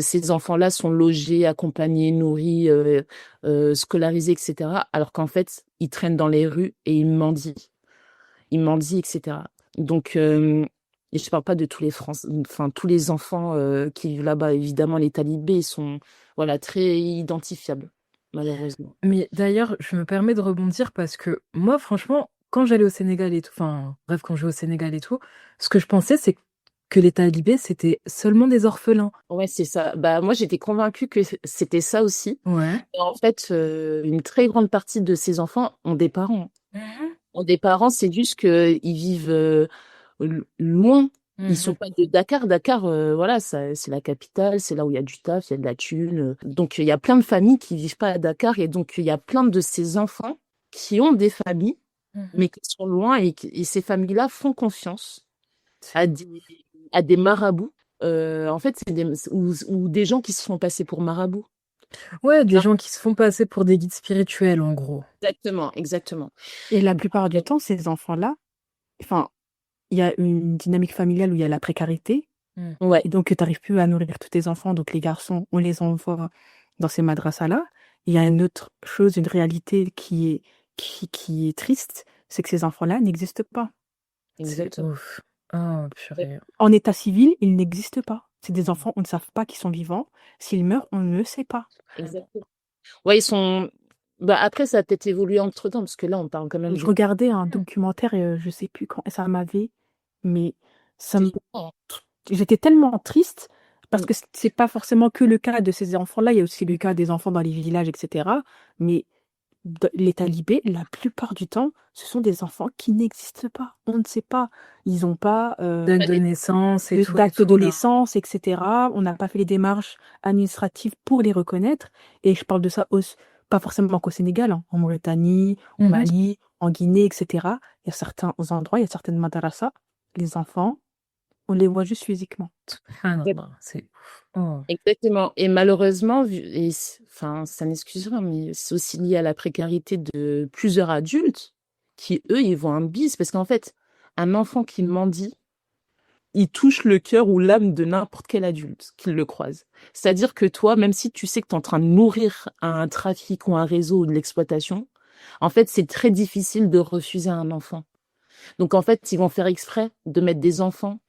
ces enfants-là sont logés, accompagnés, nourris, scolarisés, etc. Alors qu'en fait, ils traînent dans les rues et ils mendient. Ils mendient, etc. Donc, et je parle pas de tous les enfin, tous les enfants qui vivent là-bas. Évidemment, les talibés, ils sont, voilà, très identifiables, malheureusement. Mais d'ailleurs, je me permets de rebondir parce que moi, franchement, quand j'allais au Sénégal et tout, enfin, bref, quand je vais au Sénégal et tout, ce que je pensais, c'est que les talibés, c'était seulement des orphelins. Ouais, c'est ça. Bah, moi, j'étais convaincue que c'était ça aussi. Ouais. Et en fait, une très grande partie de ces enfants ont des parents. Mhm. Ont des parents, c'est juste qu'ils vivent loin. Ils sont Mhm. pas de Dakar. Dakar, voilà, ça, c'est la capitale, c'est là où il y a du taf, il y a de la thune. Donc, il y a plein de familles qui vivent pas à Dakar. Et donc, il y a plein de ces enfants qui ont des familles Mhm. mais qui sont loin et ces familles-là font confiance à des marabouts. En fait, ou des gens qui se font passer pour marabouts. Ouais, Tu des vois. gens qui se font passer pour des guides spirituels, en gros. Exactement, exactement. Et la plupart du temps, ces enfants-là, enfin, il y a une dynamique familiale où il y a la précarité. Mm. Ouais, Et donc, tu n'arrives plus à nourrir tous tes enfants. Donc, les garçons, on les envoie dans ces madrasas-là. Il y a une autre chose, une réalité qui est triste, c'est que ces enfants-là n'existent pas. C'est exactement. ouf. Oh, purée. En état civil, ils n'existent pas. C'est des enfants, on ne sait pas qu'ils sont vivants. S'ils meurent, on ne le sait pas. Exactement. Ouais, ils sont. Bah, après, ça a peut-être évolué entre-temps, parce que là, on parle quand même Je de. regardais un documentaire, et je sais plus quand, et ça m'avait, mais ça me- C'est choquant. j'étais tellement triste parce Mm. que c'est pas forcément que le cas de ces enfants-là, il y a aussi le cas des enfants dans les villages, etc. Mais les talibés, la plupart du temps, ce sont des enfants qui n'existent pas. On ne sait pas. Ils n'ont pas Date de naissance et tout et d'acte de tout, là. naissance, etc. On n'a pas fait les démarches administratives pour les reconnaître. Et je parle de ça pas forcément qu'au Sénégal, hein, en Mauritanie, au Mhm. Mali, en Guinée, etc. Il y a certains endroits, il y a certaines madrasas, les enfants, on les voit juste physiquement. Subhanallah, c'est ouf. Oh. Exactement. Et malheureusement, enfin, ça n'excuse rien, mais c'est aussi lié à la précarité de plusieurs adultes qui, eux, ils voient un bis. Parce qu'en fait, un enfant qui mendie, il touche le cœur ou l'âme de n'importe quel adulte qui le croise. C'est-à-dire que toi, même si tu sais que tu es en train de nourrir un trafic ou un réseau ou de l'exploitation, en fait, c'est très difficile de refuser à un enfant. Donc, en fait, ils vont faire exprès de mettre des enfants.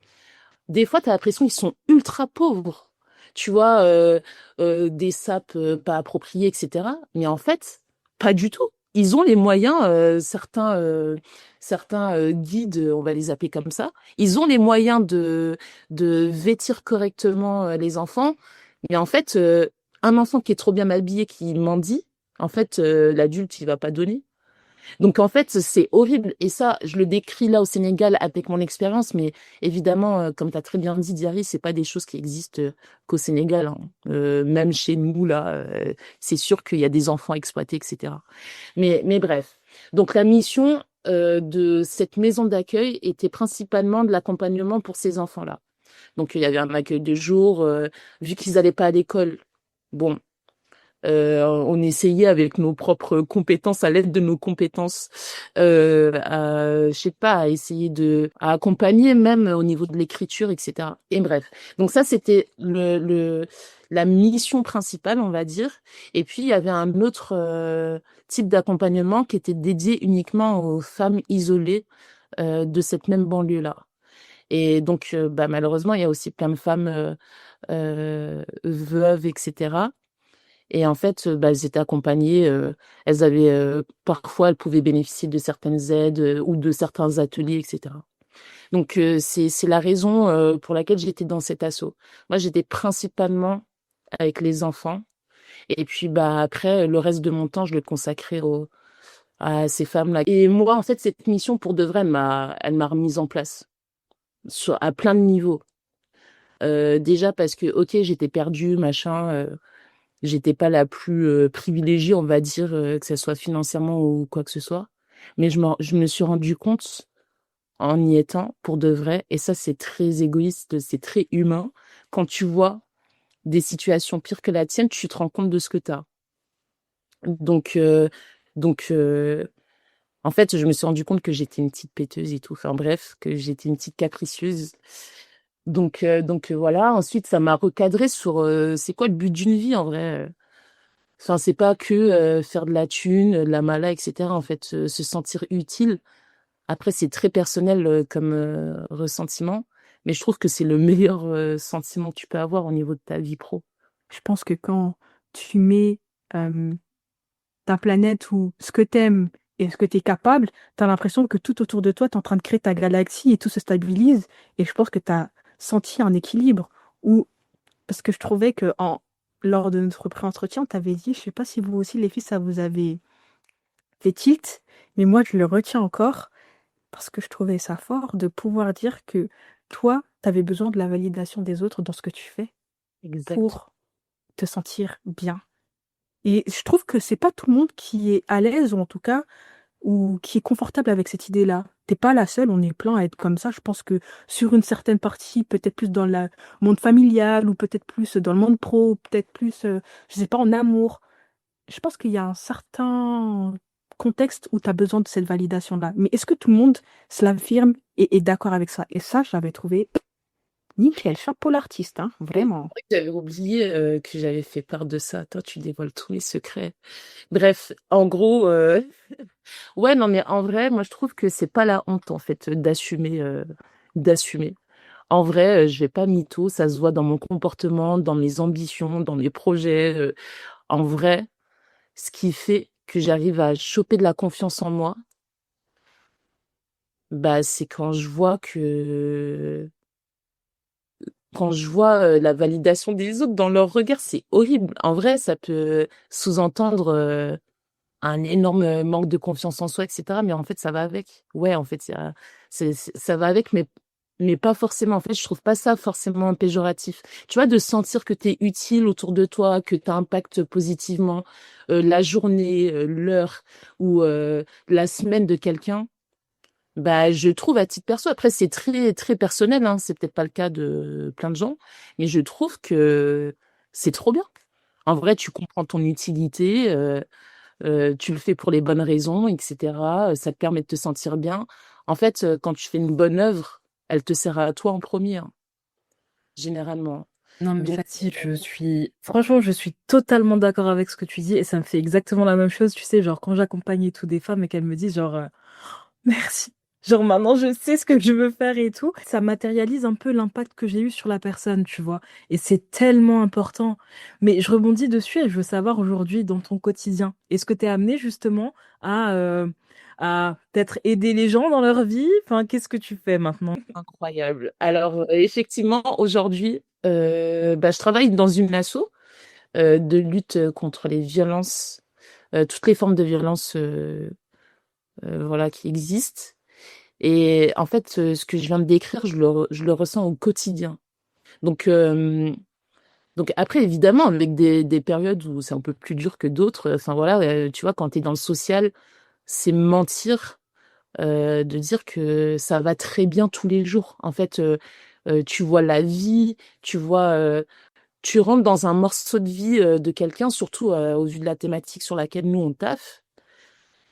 Des fois, tu as l'impression qu'ils sont ultra pauvres. Tu vois, des sapes pas appropriées, etc. Mais en fait, pas du tout. Ils ont les moyens, certains guides, on va les appeler comme ça, ils ont les moyens de vêtir correctement les enfants. Mais en fait, un enfant qui est trop bien habillé, qui mendie, en fait, l'adulte, il va pas donner. Donc en fait, c'est horrible. Et ça, je le décris là au Sénégal avec mon expérience, mais évidemment, comme tu as très bien dit, Diary, c'est pas des choses qui existent qu'au Sénégal, hein. Même chez nous, là, c'est sûr qu'il y a des enfants exploités, etc. Mais bref. Donc la mission de cette maison d'accueil était principalement de l'accompagnement pour ces enfants-là. Donc il y avait un accueil de jour, vu qu'ils n'allaient pas à l'école. Bon, on essayait avec nos propres compétences, à l'aide de nos compétences, je sais pas, à accompagner même au niveau de l'écriture, etc. Et bref. Donc ça, c'était la mission principale, on va dire. Et puis, il y avait un autre type d'accompagnement qui était dédié uniquement aux femmes isolées de cette même banlieue-là. Et donc, bah, malheureusement, il y a aussi plein de femmes veuves, etc. Et en fait, bah, elles étaient accompagnées, elles avaient, parfois, elles pouvaient bénéficier de certaines aides, ou de certains ateliers, etc. Donc, c'est la raison, pour laquelle j'étais dans cet asso. Moi, j'étais principalement avec les enfants et puis, bah, après, le reste de mon temps, je le consacrais à ces femmes-là. Et moi, en fait, cette mission, pour de vrai, elle m'a remise en place à plein de niveaux. Déjà parce que, OK, j'étais perdue, machin, j'étais pas la plus privilégiée, on va dire, que ce soit financièrement ou quoi que ce soit. Mais je me suis rendu compte en y étant pour de vrai, et ça c'est très égoïste, c'est très humain. Quand tu vois des situations pires que la tienne, tu te rends compte de ce que tu as. Donc, en fait, je me suis rendu compte que j'étais une petite péteuse et tout. Enfin bref, que j'étais une petite capricieuse. Donc voilà. Ensuite, ça m'a recadré sur c'est quoi le but d'une vie en vrai. Enfin, c'est pas que faire de la thune, de la mala, etc. En fait, se sentir utile. Après, c'est très personnel comme ressentiment, mais je trouve que c'est le meilleur sentiment que tu peux avoir au niveau de ta vie pro. Je pense que quand tu mets ta planète ou ce que t'aimes et ce que t'es capable, t'as l'impression que tout autour de toi, t'es en train de créer ta galaxie et tout se stabilise. Et je pense que t'as senti un équilibre. Ou parce que je trouvais que lors de notre pré-entretien, t'avais dit, je sais pas si vous aussi, les filles, ça vous avait fait tilt, mais moi, je le retiens encore parce que je trouvais ça fort de pouvoir dire que toi, t'avais besoin de la validation des autres dans ce que tu fais Exact. pour te sentir bien. Et je trouve que c'est pas tout le monde qui est à l'aise, ou en tout cas ou qui est confortable avec cette idée-là. T'es pas la seule, on est plein à être comme ça. Je pense que sur une certaine partie, peut-être plus dans le monde familial, ou peut-être plus dans le monde pro, ou peut-être plus, je sais pas, en amour. Je pense qu'il y a un certain contexte où tu as besoin de cette validation-là. Mais est-ce que tout le monde se l'affirme et est d'accord avec ça? Et ça, j'avais trouvé nickel. Chapeau l'artiste, hein, vraiment. J'avais oublié que j'avais fait part de ça. Toi, tu dévoiles tous les secrets. Bref, en gros, ouais, non, mais en vrai, moi, je trouve que c'est pas la honte, en fait, d'assumer. En vrai, je vais pas mytho, ça se voit dans mon comportement, dans mes ambitions, dans mes projets. En vrai, ce qui fait que j'arrive à choper de la confiance en moi, bah, c'est quand je vois la validation des autres dans leur regard, c'est horrible. En vrai, ça peut sous-entendre un énorme manque de confiance en soi, etc. Mais en fait, ça va avec. Ouais, en fait, ça va avec, mais pas forcément. En fait, je trouve pas ça forcément péjoratif. Tu vois, de sentir que tu es utile autour de toi, que tu impactes positivement la journée, l'heure ou la semaine de quelqu'un. Bah, je trouve à titre perso, après c'est très très personnel, hein, c'est peut-être pas le cas de plein de gens, mais je trouve que c'est trop bien. En vrai, tu comprends ton utilité, tu le fais pour les bonnes raisons, etc. Ça te permet de te sentir bien. En fait, quand tu fais une bonne œuvre, elle te sert à toi en premier, hein, généralement. Non, mais Donc, Fatih, franchement, je suis totalement d'accord avec ce que tu dis et ça me fait exactement la même chose, tu sais, genre quand j'accompagne et tout des femmes et qu'elles me disent genre, merci. Genre maintenant, je sais ce que je veux faire et tout. Ça matérialise un peu l'impact que j'ai eu sur la personne, tu vois. Et c'est tellement important. Mais je rebondis dessus et je veux savoir aujourd'hui dans ton quotidien, est-ce que tu es amené justement à peut-être aider les gens dans leur vie? Enfin, qu'est-ce que tu fais maintenant? incroyable. Alors, effectivement, aujourd'hui, bah, je travaille dans une asso de lutte contre les violences, toutes les formes de violence, voilà, qui existent. Et en fait, ce que je viens de décrire, je le ressens au quotidien. Donc, après, évidemment, avec des périodes où c'est un peu plus dur que d'autres, enfin voilà, tu vois, quand tu es dans le social, c'est mentir de dire que ça va très bien tous les jours. En fait, tu vois la vie, tu rentres dans un morceau de vie de quelqu'un, surtout au vu de la thématique sur laquelle nous on taffe.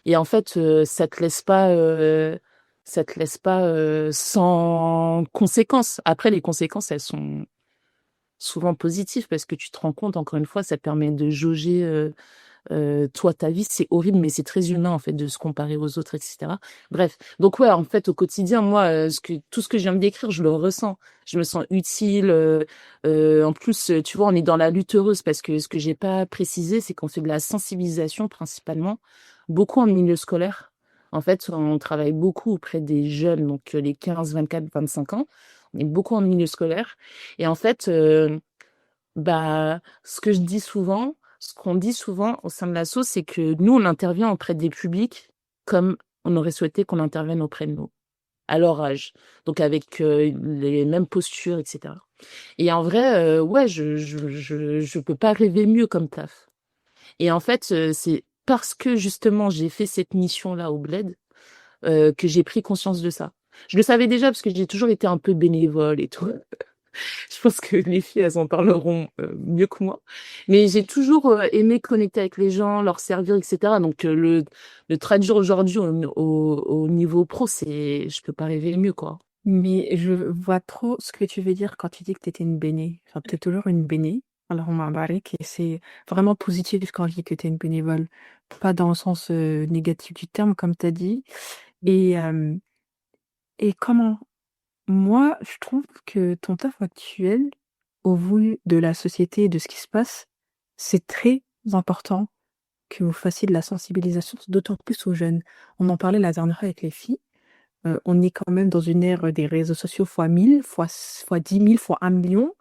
Et en fait, ça te laisse pas sans conséquences. Après, les conséquences, elles sont souvent positives parce que tu te rends compte, encore une fois, ça te permet de jauger toi ta vie. C'est horrible, mais c'est très humain en fait de se comparer aux autres, etc. Bref, donc ouais, en fait, au quotidien, moi, tout ce que je viens de décrire, je le ressens. Je me sens utile. En plus, tu vois, on est dans la lutte heureuse parce que ce que j'ai pas précisé, c'est qu'on fait de la sensibilisation principalement, beaucoup en milieu scolaire. En fait, on travaille beaucoup auprès des jeunes, donc les 15, 24, 25 ans. On est beaucoup en milieu scolaire. Et en fait, bah, ce qu'on dit souvent au sein de l'asso, c'est que nous, on intervient auprès des publics comme on aurait souhaité qu'on intervienne auprès de nous, à leur âge. Donc avec les mêmes postures, etc. Et en vrai, ouais, je peux pas rêver mieux comme taf. Et en fait, c'est parce que justement j'ai fait cette mission-là au Bled que j'ai pris conscience de ça. Je le savais déjà parce que j'ai toujours été un peu bénévole et tout. Je pense que les filles, elles en parleront mieux que moi. Mais j'ai toujours aimé connecter avec les gens, leur servir, etc. Donc le traduire aujourd'hui au niveau pro, je peux pas rêver mieux, quoi. Mais je vois trop ce que tu veux dire quand tu dis que tu étais une béné. Enfin, tu es toujours une béné. Alors, on m'a barik et c'est vraiment positif quand je dis que tu es une bénévole. Pas dans le sens négatif du terme, comme tu as dit. Et, euh, et comment? Moi, je trouve que ton taf actuel, au vu de la société et de ce qui se passe, c'est très important que vous fassiez de la sensibilisation, d'autant plus aux jeunes. On en parlait la dernière fois avec les filles. On est quand même dans une ère des réseaux sociaux fois 1000, fois 10 000, fois 1 million.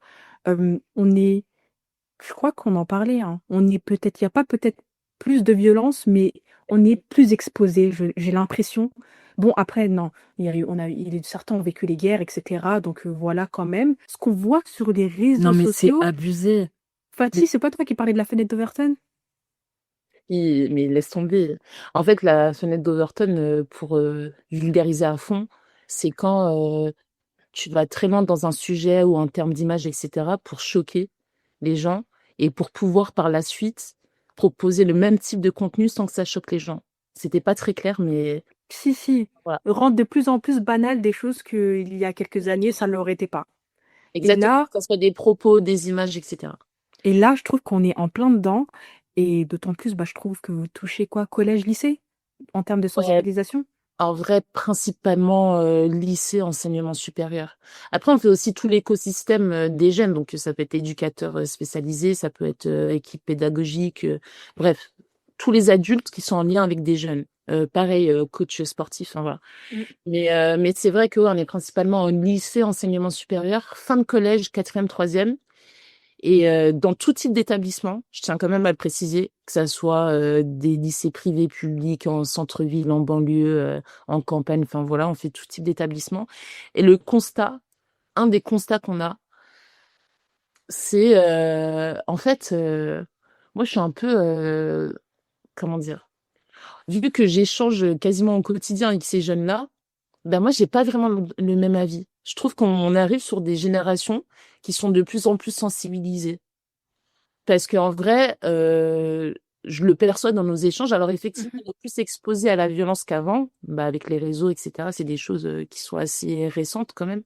Je crois qu'on en parlait, hein. Il n'y a pas peut-être plus de violence, mais on est plus exposé, j'ai l'impression. Bon, après, non, certains ont vécu les guerres, etc. Donc voilà, quand même. Ce qu'on voit sur les Non, réseaux mais c'est sociaux, abusé. Fatih, Mais c'est pas toi qui parlais de la fenêtre d'Overton? Mais laisse tomber. En fait, la fenêtre d'Overton, pour vulgariser à fond, c'est quand tu vas très loin dans un sujet ou en termes d'image, etc., pour choquer les gens et pour pouvoir par la suite proposer le même type de contenu sans que ça choque les gens. C'était pas très clair, mais Si, voilà. rendre de plus en plus banal des choses qu'il y a quelques années, ça ne l'aurait été pas. Et Exactement, là, que ce soit des propos, des images, etc. je trouve qu'on est en plein dedans. Et d'autant plus, je trouve que vous touchez quoi? Collège, lycée? En termes de Ouais, sensibilisation? en vrai, principalement lycée, enseignement supérieur. Après, on fait aussi tout l'écosystème des jeunes, donc ça peut être éducateur spécialisé, ça peut être équipe pédagogique, bref, tous les adultes qui sont en lien avec des jeunes. Pareil, coach sportif, enfin voilà. Mm. Mais c'est vrai qu'on est principalement en lycée, enseignement supérieur, fin de collège, quatrième, troisième. Et dans tout type d'établissement, je tiens quand même à le préciser, que ça soit des lycées privés, publics, en centre-ville, en banlieue, en campagne, enfin voilà, on fait tout type d'établissement. Et le constat, un des constats qu'on a, c'est en fait, moi je suis un peu, comment dire, vu que j'échange quasiment au quotidien avec ces jeunes-là, ben moi j'ai pas vraiment le même avis. Je trouve qu'on arrive sur des générations qui sont de plus en plus sensibilisées. Parce qu'en vrai, je le perçois dans nos échanges. Alors effectivement, Mhm. on est plus exposé à la violence qu'avant, bah, avec les réseaux, etc. C'est des choses qui sont assez récentes quand même.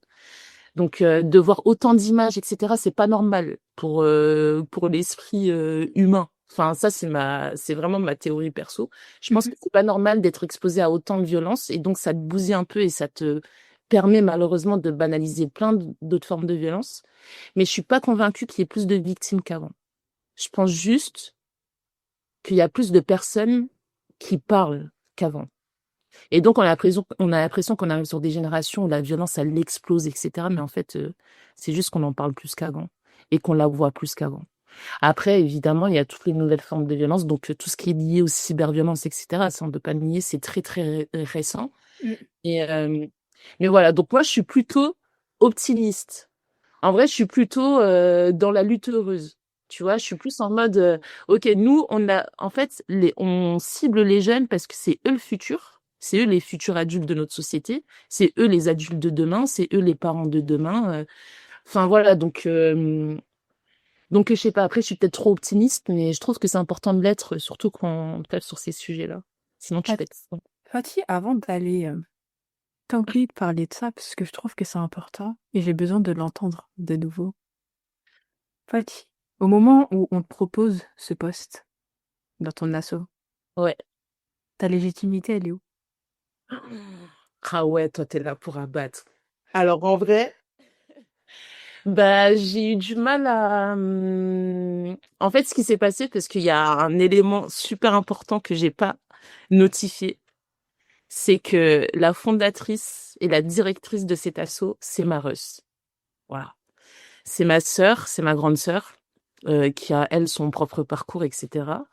Donc de voir autant d'images, etc. C'est pas normal pour l'esprit humain. Enfin ça c'est vraiment ma théorie perso. Je pense Mhm. que c'est pas normal d'être exposé à autant de violence et donc ça te bousille un peu et ça te permet malheureusement de banaliser plein d'autres formes de violence. Mais je suis pas convaincue qu'il y ait plus de victimes qu'avant. Je pense juste qu'il y a plus de personnes qui parlent qu'avant. Et donc, on a l'impression qu'on arrive sur des générations où la violence, elle explose, etc. Mais en fait, c'est juste qu'on en parle plus qu'avant et qu'on la voit plus qu'avant. Après, évidemment, il y a toutes les nouvelles formes de violence, donc tout ce qui est lié aux cyberviolences, etc. Ça, on ne peut pas le nier, c'est très, très récent. Mm. Et, mais voilà, donc moi, je suis plutôt optimiste. En vrai, je suis plutôt dans la lutte heureuse. Tu vois, je suis plus en mode, ok, nous, en fait, on cible les jeunes parce que c'est eux le futur, c'est eux les futurs adultes de notre société, c'est eux les adultes de demain, c'est eux les parents de demain. Enfin voilà, donc je sais pas. Après, je suis peut-être trop optimiste, mais je trouve que c'est important de l'être, surtout quand on tape sur ces sujets-là. Sinon, tu Fat- pètes. Fatih, avant d'aller, t'as envie de parler de ça parce que je trouve que c'est important et j'ai besoin de l'entendre de nouveau. Fatih, au moment où on te propose ce poste dans ton asso, Ouais. ta légitimité, elle est où? Ah ouais, toi, t'es là pour abattre. Alors en vrai. Bah, j'ai eu du mal à. En fait, ce qui s'est passé, parce qu'il y a un élément super important que j'ai pas notifié, c'est que la fondatrice et la directrice de cet asso, c'est ma Russ. Voilà. C'est ma sœur, c'est ma grande sœur, qui a, elle, son propre parcours, etc.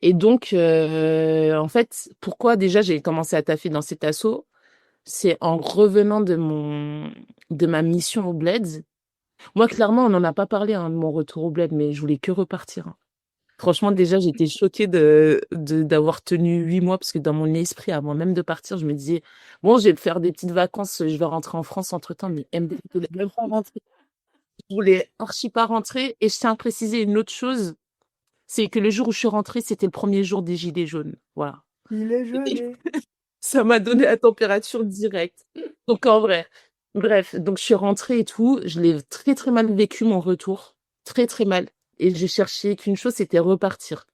Et donc, en fait, pourquoi déjà j'ai commencé à taffer dans cet asso, c'est en revenant de ma mission au Bled. Moi, clairement, on n'en a pas parlé de mon retour au bled, mais je voulais que repartir. Franchement, déjà, j'étais choquée d'avoir tenu 8 mois parce que dans mon esprit, avant même de partir, je me disais, bon, je vais faire des petites vacances, je vais rentrer en France entre-temps, mais MD, je voulais même pas rentrer. Je voulais archi pas rentrer. Et je tiens à préciser une autre chose, c'est que le jour où je suis rentrée, c'était le premier jour des Gilets jaunes. Voilà. Il est gelé. Ça m'a donné la température directe. Donc en vrai, bref, donc je suis rentrée et tout, je l'ai très très mal vécu mon retour, très très mal. Et j'ai cherché qu'une chose, c'était repartir.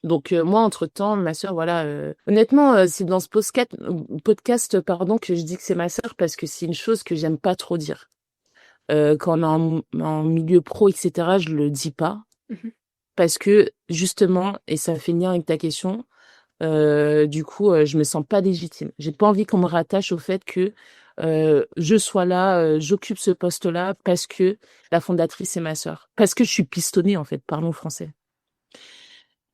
Donc moi, entre-temps, ma sœur, voilà, honnêtement, c'est dans ce podcast, pardon, que je dis que c'est ma sœur parce que c'est une chose que j'aime pas trop dire. Quand on est en milieu pro, etc., je le dis pas Mhm. parce que justement, et ça fait lien avec ta question, du coup, je me sens pas légitime. J'ai pas envie qu'on me rattache au fait que je sois là, j'occupe ce poste-là parce que la fondatrice est ma sœur. Parce que je suis pistonnée, en fait, parlons français.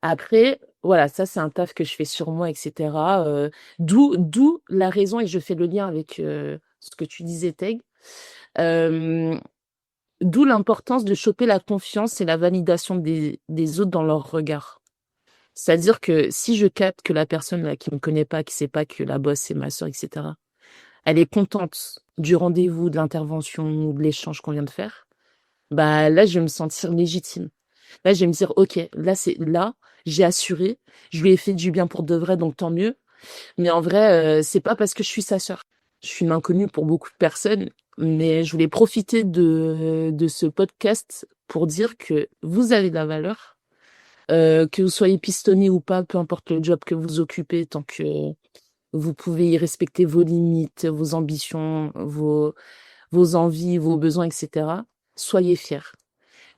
Après, voilà, ça, c'est un taf que je fais sur moi, etc. D'où la raison, et je fais le lien avec ce que tu disais, Teg, euh, d'où l'importance de choper la confiance et la validation des autres dans leur regard. C'est-à-dire que si je capte que la personne là qui me connaît pas, qui sait pas que la boss c'est ma sœur, etc., elle est contente du rendez-vous, de l'intervention ou de l'échange qu'on vient de faire, bah là, je vais me sentir légitime. Là, je vais me dire, ok, là, j'ai assuré, je lui ai fait du bien pour de vrai, donc tant mieux. Mais en vrai, c'est pas parce que je suis sa sœur. Je suis une inconnue pour beaucoup de personnes, mais je voulais profiter de ce podcast pour dire que vous avez de la valeur, que vous soyez pistonné ou pas, peu importe le job que vous occupez, tant que vous pouvez y respecter vos limites, vos ambitions, vos envies, vos besoins, etc. Soyez fiers.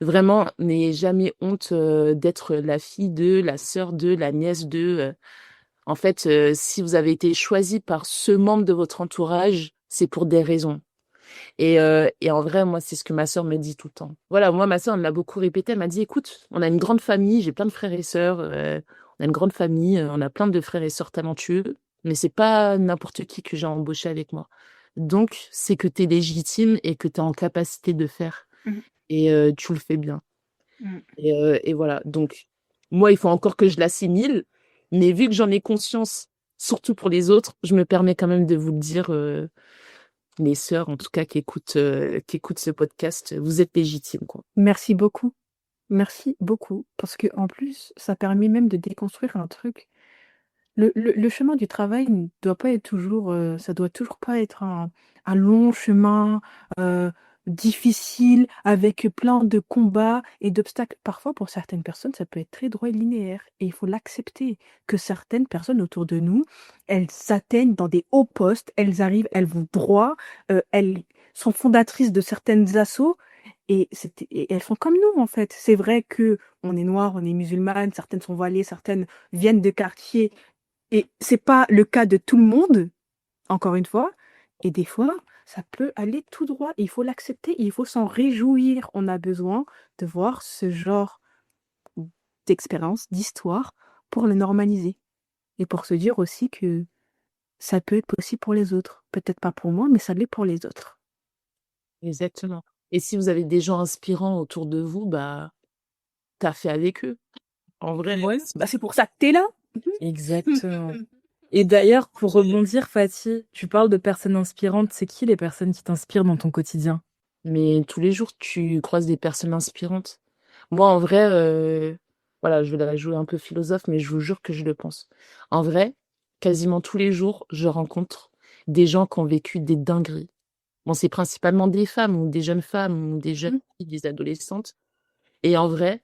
Vraiment, n'ayez jamais honte d'être la fille de, la sœur de, la nièce de. En fait, si vous avez été choisi par ce membre de votre entourage, c'est pour des raisons. Et en vrai, moi, c'est ce que ma sœur me dit tout le temps. Voilà, moi, ma sœur, elle me l'a beaucoup répété. Elle m'a dit, écoute, on a une grande famille, j'ai plein de frères et sœurs. On a une grande famille, on a plein de frères et sœurs talentueux, mais c'est pas n'importe qui que j'ai embauché avec moi. Donc, c'est que tu es légitime et que tu es en capacité de faire. Mhm. Et tu le fais bien. Mhm. Et voilà. Donc, moi, il faut encore que je l'assimile. Mais vu que j'en ai conscience, surtout pour les autres, je me permets quand même de vous le dire, les sœurs, en tout cas, qui écoutent ce podcast, vous êtes légitimes, quoi. Merci beaucoup. Merci beaucoup. Parce que en plus, ça permet même de déconstruire un truc. Le chemin du travail ne doit pas être toujours, ça doit toujours pas être un long chemin difficile avec plein de combats et d'obstacles. Parfois, pour certaines personnes, ça peut être très droit et linéaire. Et il faut l'accepter que certaines personnes autour de nous, elles s'atteignent dans des hauts postes, elles arrivent, elles vont droit, elles sont fondatrices de certaines assos. Et elles sont comme nous, en fait. C'est vrai que on est noir, on est musulmane, certaines sont voilées, certaines viennent de quartiers et c'est pas le cas de tout le monde, encore une fois. Et des fois, ça peut aller tout droit. Il faut l'accepter, il faut s'en réjouir. On a besoin de voir ce genre d'expérience, d'histoire, pour le normaliser. Et pour se dire aussi que ça peut être possible pour les autres. Peut-être pas pour moi, mais ça l'est pour les autres. Exactement. Et si vous avez des gens inspirants autour de vous, bah, t'as fait avec eux. En vrai. Ouais, bah c'est pour ça que t'es là. Exactement. Et d'ailleurs, pour rebondir, Fatih, tu parles de personnes inspirantes. C'est qui les personnes qui t'inspirent dans ton quotidien? Mais tous les jours, tu croises des personnes inspirantes. Moi, en vrai, voilà, je vais la jouer un peu philosophe, mais je vous jure que je le pense. En vrai, quasiment tous les jours, je rencontre des gens qui ont vécu des dingueries. Bon, c'est principalement des femmes ou des jeunes femmes ou des jeunes filles, des adolescentes. Et en vrai,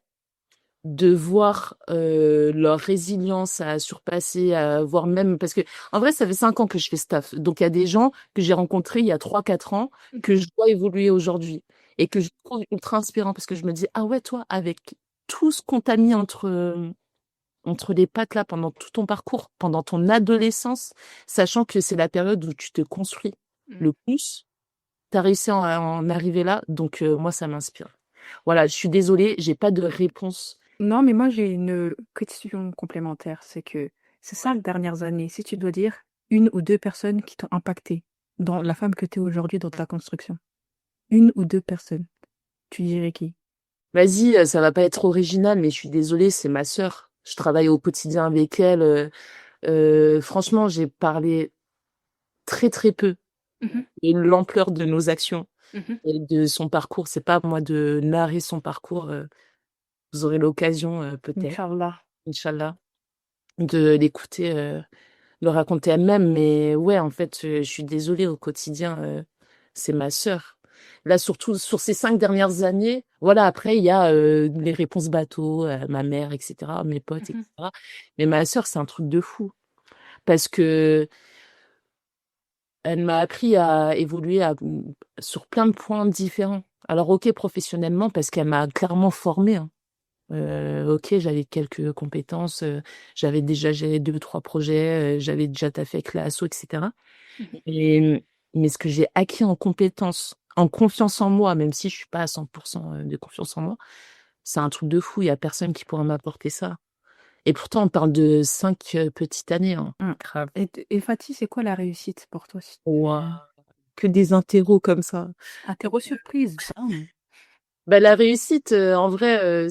de voir leur résilience à surpasser, à voir même parce que en vrai, ça fait 5 ans que je fais staff. Donc il y a des gens que j'ai rencontrés il y a 3, 4 ans que je vois évoluer aujourd'hui et que je trouve ultra inspirant parce que je me dis ah ouais toi avec tout ce qu'on t'a mis entre les pattes là pendant tout ton parcours, pendant ton adolescence, sachant que c'est la période où tu te construis le plus, tu as réussi à en arriver là, donc moi ça m'inspire. Voilà, je suis désolée, j'ai pas de réponse. Non, mais moi j'ai une question complémentaire. C'est que ces 5 dernières années, si tu dois dire une ou deux personnes qui t'ont impacté dans la femme que tu es aujourd'hui dans ta construction, une ou deux personnes, tu dirais qui? Vas-y, ça va pas être original, mais je suis désolée, c'est ma sœur. Je travaille au quotidien avec elle. Franchement, j'ai parlé très très peu Mhm, de l'ampleur de nos actions mhm. et de son parcours. C'est pas à moi de narrer son parcours. Vous aurez l'occasion, peut-être, Inch'Allah. Inch'Allah, de l'écouter, le raconter elle-même. Mais ouais, en fait, je suis désolée, au quotidien, c'est ma sœur. Là, surtout sur ces 5 dernières années, voilà, après, il y a les réponses bateau, ma mère, etc., mes potes, Mhm. etc. Mais ma sœur, c'est un truc de fou. Parce que elle m'a appris à évoluer sur plein de points différents. Alors, ok, professionnellement, parce qu'elle m'a clairement formée, hein. Ok, j'avais quelques compétences, j'avais déjà géré 2, 3 projets, j'avais déjà taffé avec l'asso, etc. Mhm. Et, mais ce que j'ai acquis en compétences, en confiance en moi, même si je suis pas à 100% de confiance en moi, c'est un truc de fou. Il y a personne qui pourra m'apporter ça. Et pourtant, on parle de 5 petites années, hein. Grave. Et Fatih, c'est quoi la réussite pour toi? Ouah, que des interros comme ça. Interro surprise. Bah, la réussite, en vrai,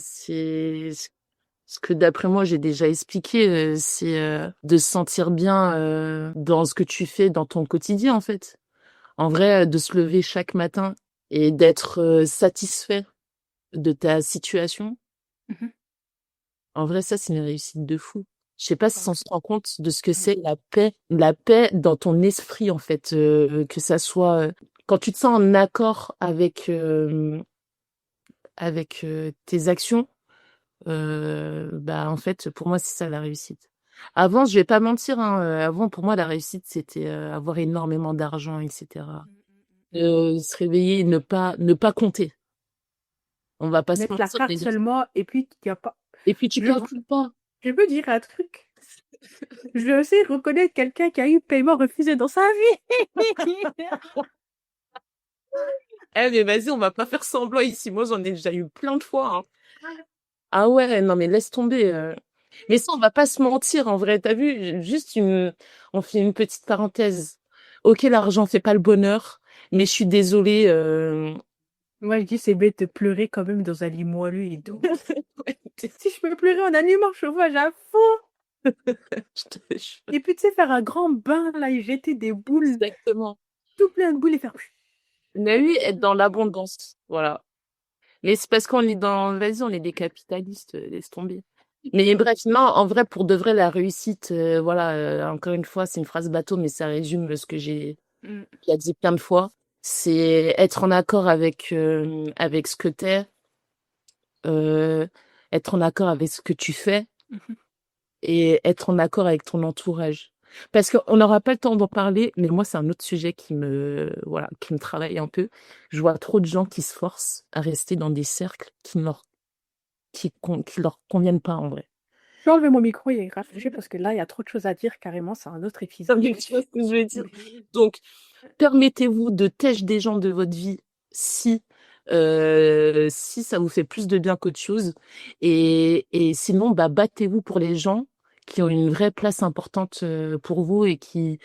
Ce que d'après moi, j'ai déjà expliqué, c'est de se sentir bien dans ce que tu fais dans ton quotidien, en fait. En vrai, de se lever chaque matin et d'être satisfait de ta situation. Mhm. En vrai, ça, c'est une réussite de fou. Je sais pas si Ah, on se rend compte de ce que c'est la paix dans ton esprit, en fait, que ça soit quand tu te sens en accord avec tes actions. Bah en fait, pour moi, c'est ça la réussite. Avant, je vais pas mentir, hein, avant, pour moi, la réussite, c'était avoir énormément d'argent, etc. Se réveiller, et ne pas compter. On va pas se mettre la mentir, carte les gars. seulement et puis il y a pas. Et puis tu Je, calcules pas. je peux dire un truc. Je vais aussi reconnaître quelqu'un qui a eu paiement refusé dans sa vie. Eh mais vas-y, on va pas faire semblant ici. Moi, j'en ai déjà eu plein de fois, hein. Ah ouais, non mais laisse tomber. Mais ça, on va pas se mentir en vrai. T'as vu, on fait une petite parenthèse. Ok, l'argent fait pas le bonheur, mais je suis désolée. Moi, je dis, c'est bête de pleurer quand même dans un lit moelleux et tout. Ouais, Si je peux pleurer en allumant le chauffage à fond, je te jure. et puis tu sais, faire un grand bain là et jeter des boules, Exactement. tout plein de boules et faire. Mais oui, être dans l'abondance. Voilà. Mais c'est parce qu'on est vas-y, on est des capitalistes, laisse tomber. Mais bref, non, en vrai, pour de vrai, la réussite, voilà, encore une fois, c'est une phrase bateau, mais ça résume ce que j'ai Mm. déjà dit plein de fois. C'est être en accord avec ce que t'es, euh, être en accord avec ce que tu fais Mhm. et être en accord avec ton entourage. Parce qu'on n'aura pas le temps d'en parler, mais moi, c'est un autre sujet voilà, qui me travaille un peu. Je vois trop de gens qui se forcent à rester dans des cercles qui leur conviennent pas, en vrai. Je vais enlever mon micro et rafraîchir parce que là, il y a trop de choses à dire carrément, c'est un autre Ça épisode. me tu vois ce que je veux dire. Donc, permettez-vous de têche des gens de votre vie si ça vous fait plus de bien qu'autre chose. Et sinon, bah, battez-vous pour les gens qui ont une vraie place importante pour vous et qui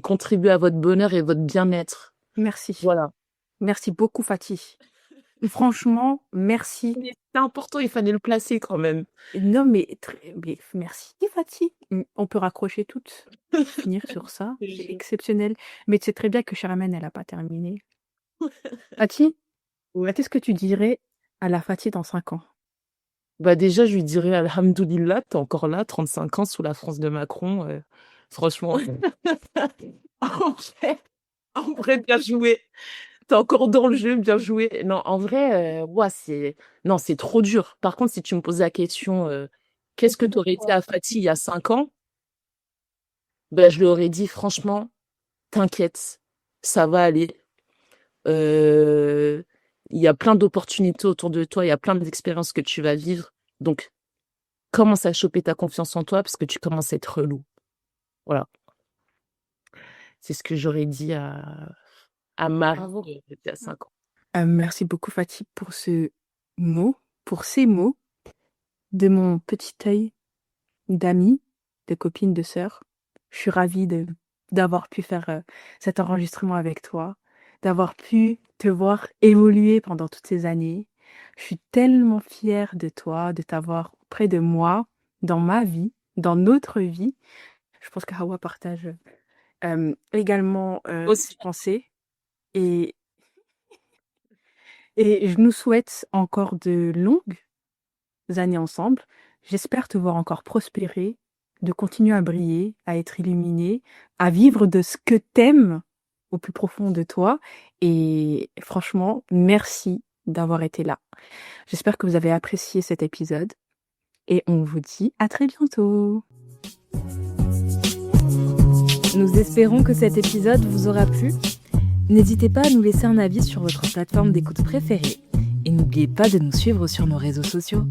contribuent à votre bonheur et votre bien-être. Merci. Voilà. Merci beaucoup, Fatih. Franchement, merci. Mais c'est important, il fallait le placer quand même. Non, mais merci, Fatih. On peut raccrocher toutes. Finir sur ça. C'est exceptionnel. Mais tu sais très bien que Charmaine, elle n'a pas terminé. Fatih, Ouais. qu'est-ce que tu dirais à la Fatih dans 5 ans? Bah déjà, je lui dirais Alhamdoulilah, t'es encore là, 35 ans sous la France de Macron. Franchement, en vrai, bien joué. T'es encore dans le jeu, bien joué. Non, en vrai, ouais, non, c'est trop dur. Par contre, si tu me posais la question, qu'est-ce que t'aurais été à Fatih il y a 5 ans? Ben, je lui aurais dit, franchement, t'inquiète, ça va aller. Euh, Il y a plein d'opportunités autour de toi, il y a plein d'expériences que tu vas vivre. Donc, commence à choper ta confiance en toi parce que tu commences à être relou. Voilà. C'est ce que j'aurais dit à Marie Bravo. il y a 5 ans. Merci beaucoup, Fatih, pour pour ces mots de mon petit œil d'amie, de copine, de sœur. Je suis ravie d'avoir pu faire cet enregistrement avec toi, d'avoir pu te voir évoluer pendant toutes ces années. Je suis tellement fière de toi, de t'avoir près de moi, dans ma vie, dans notre vie. Je pense que Hawa partage également Aussi. ces pensées. Et, et je nous souhaite encore de longues années ensemble. J'espère te voir encore prospérer, de continuer à briller, à être illuminé, à vivre de ce que t'aimes au plus profond de toi. Et franchement, merci d'avoir été là. J'espère que vous avez apprécié cet épisode et on vous dit à très bientôt. Nous espérons que cet épisode vous aura plu. N'hésitez pas à nous laisser un avis sur votre plateforme d'écoute préférée et n'oubliez pas de nous suivre sur nos réseaux sociaux.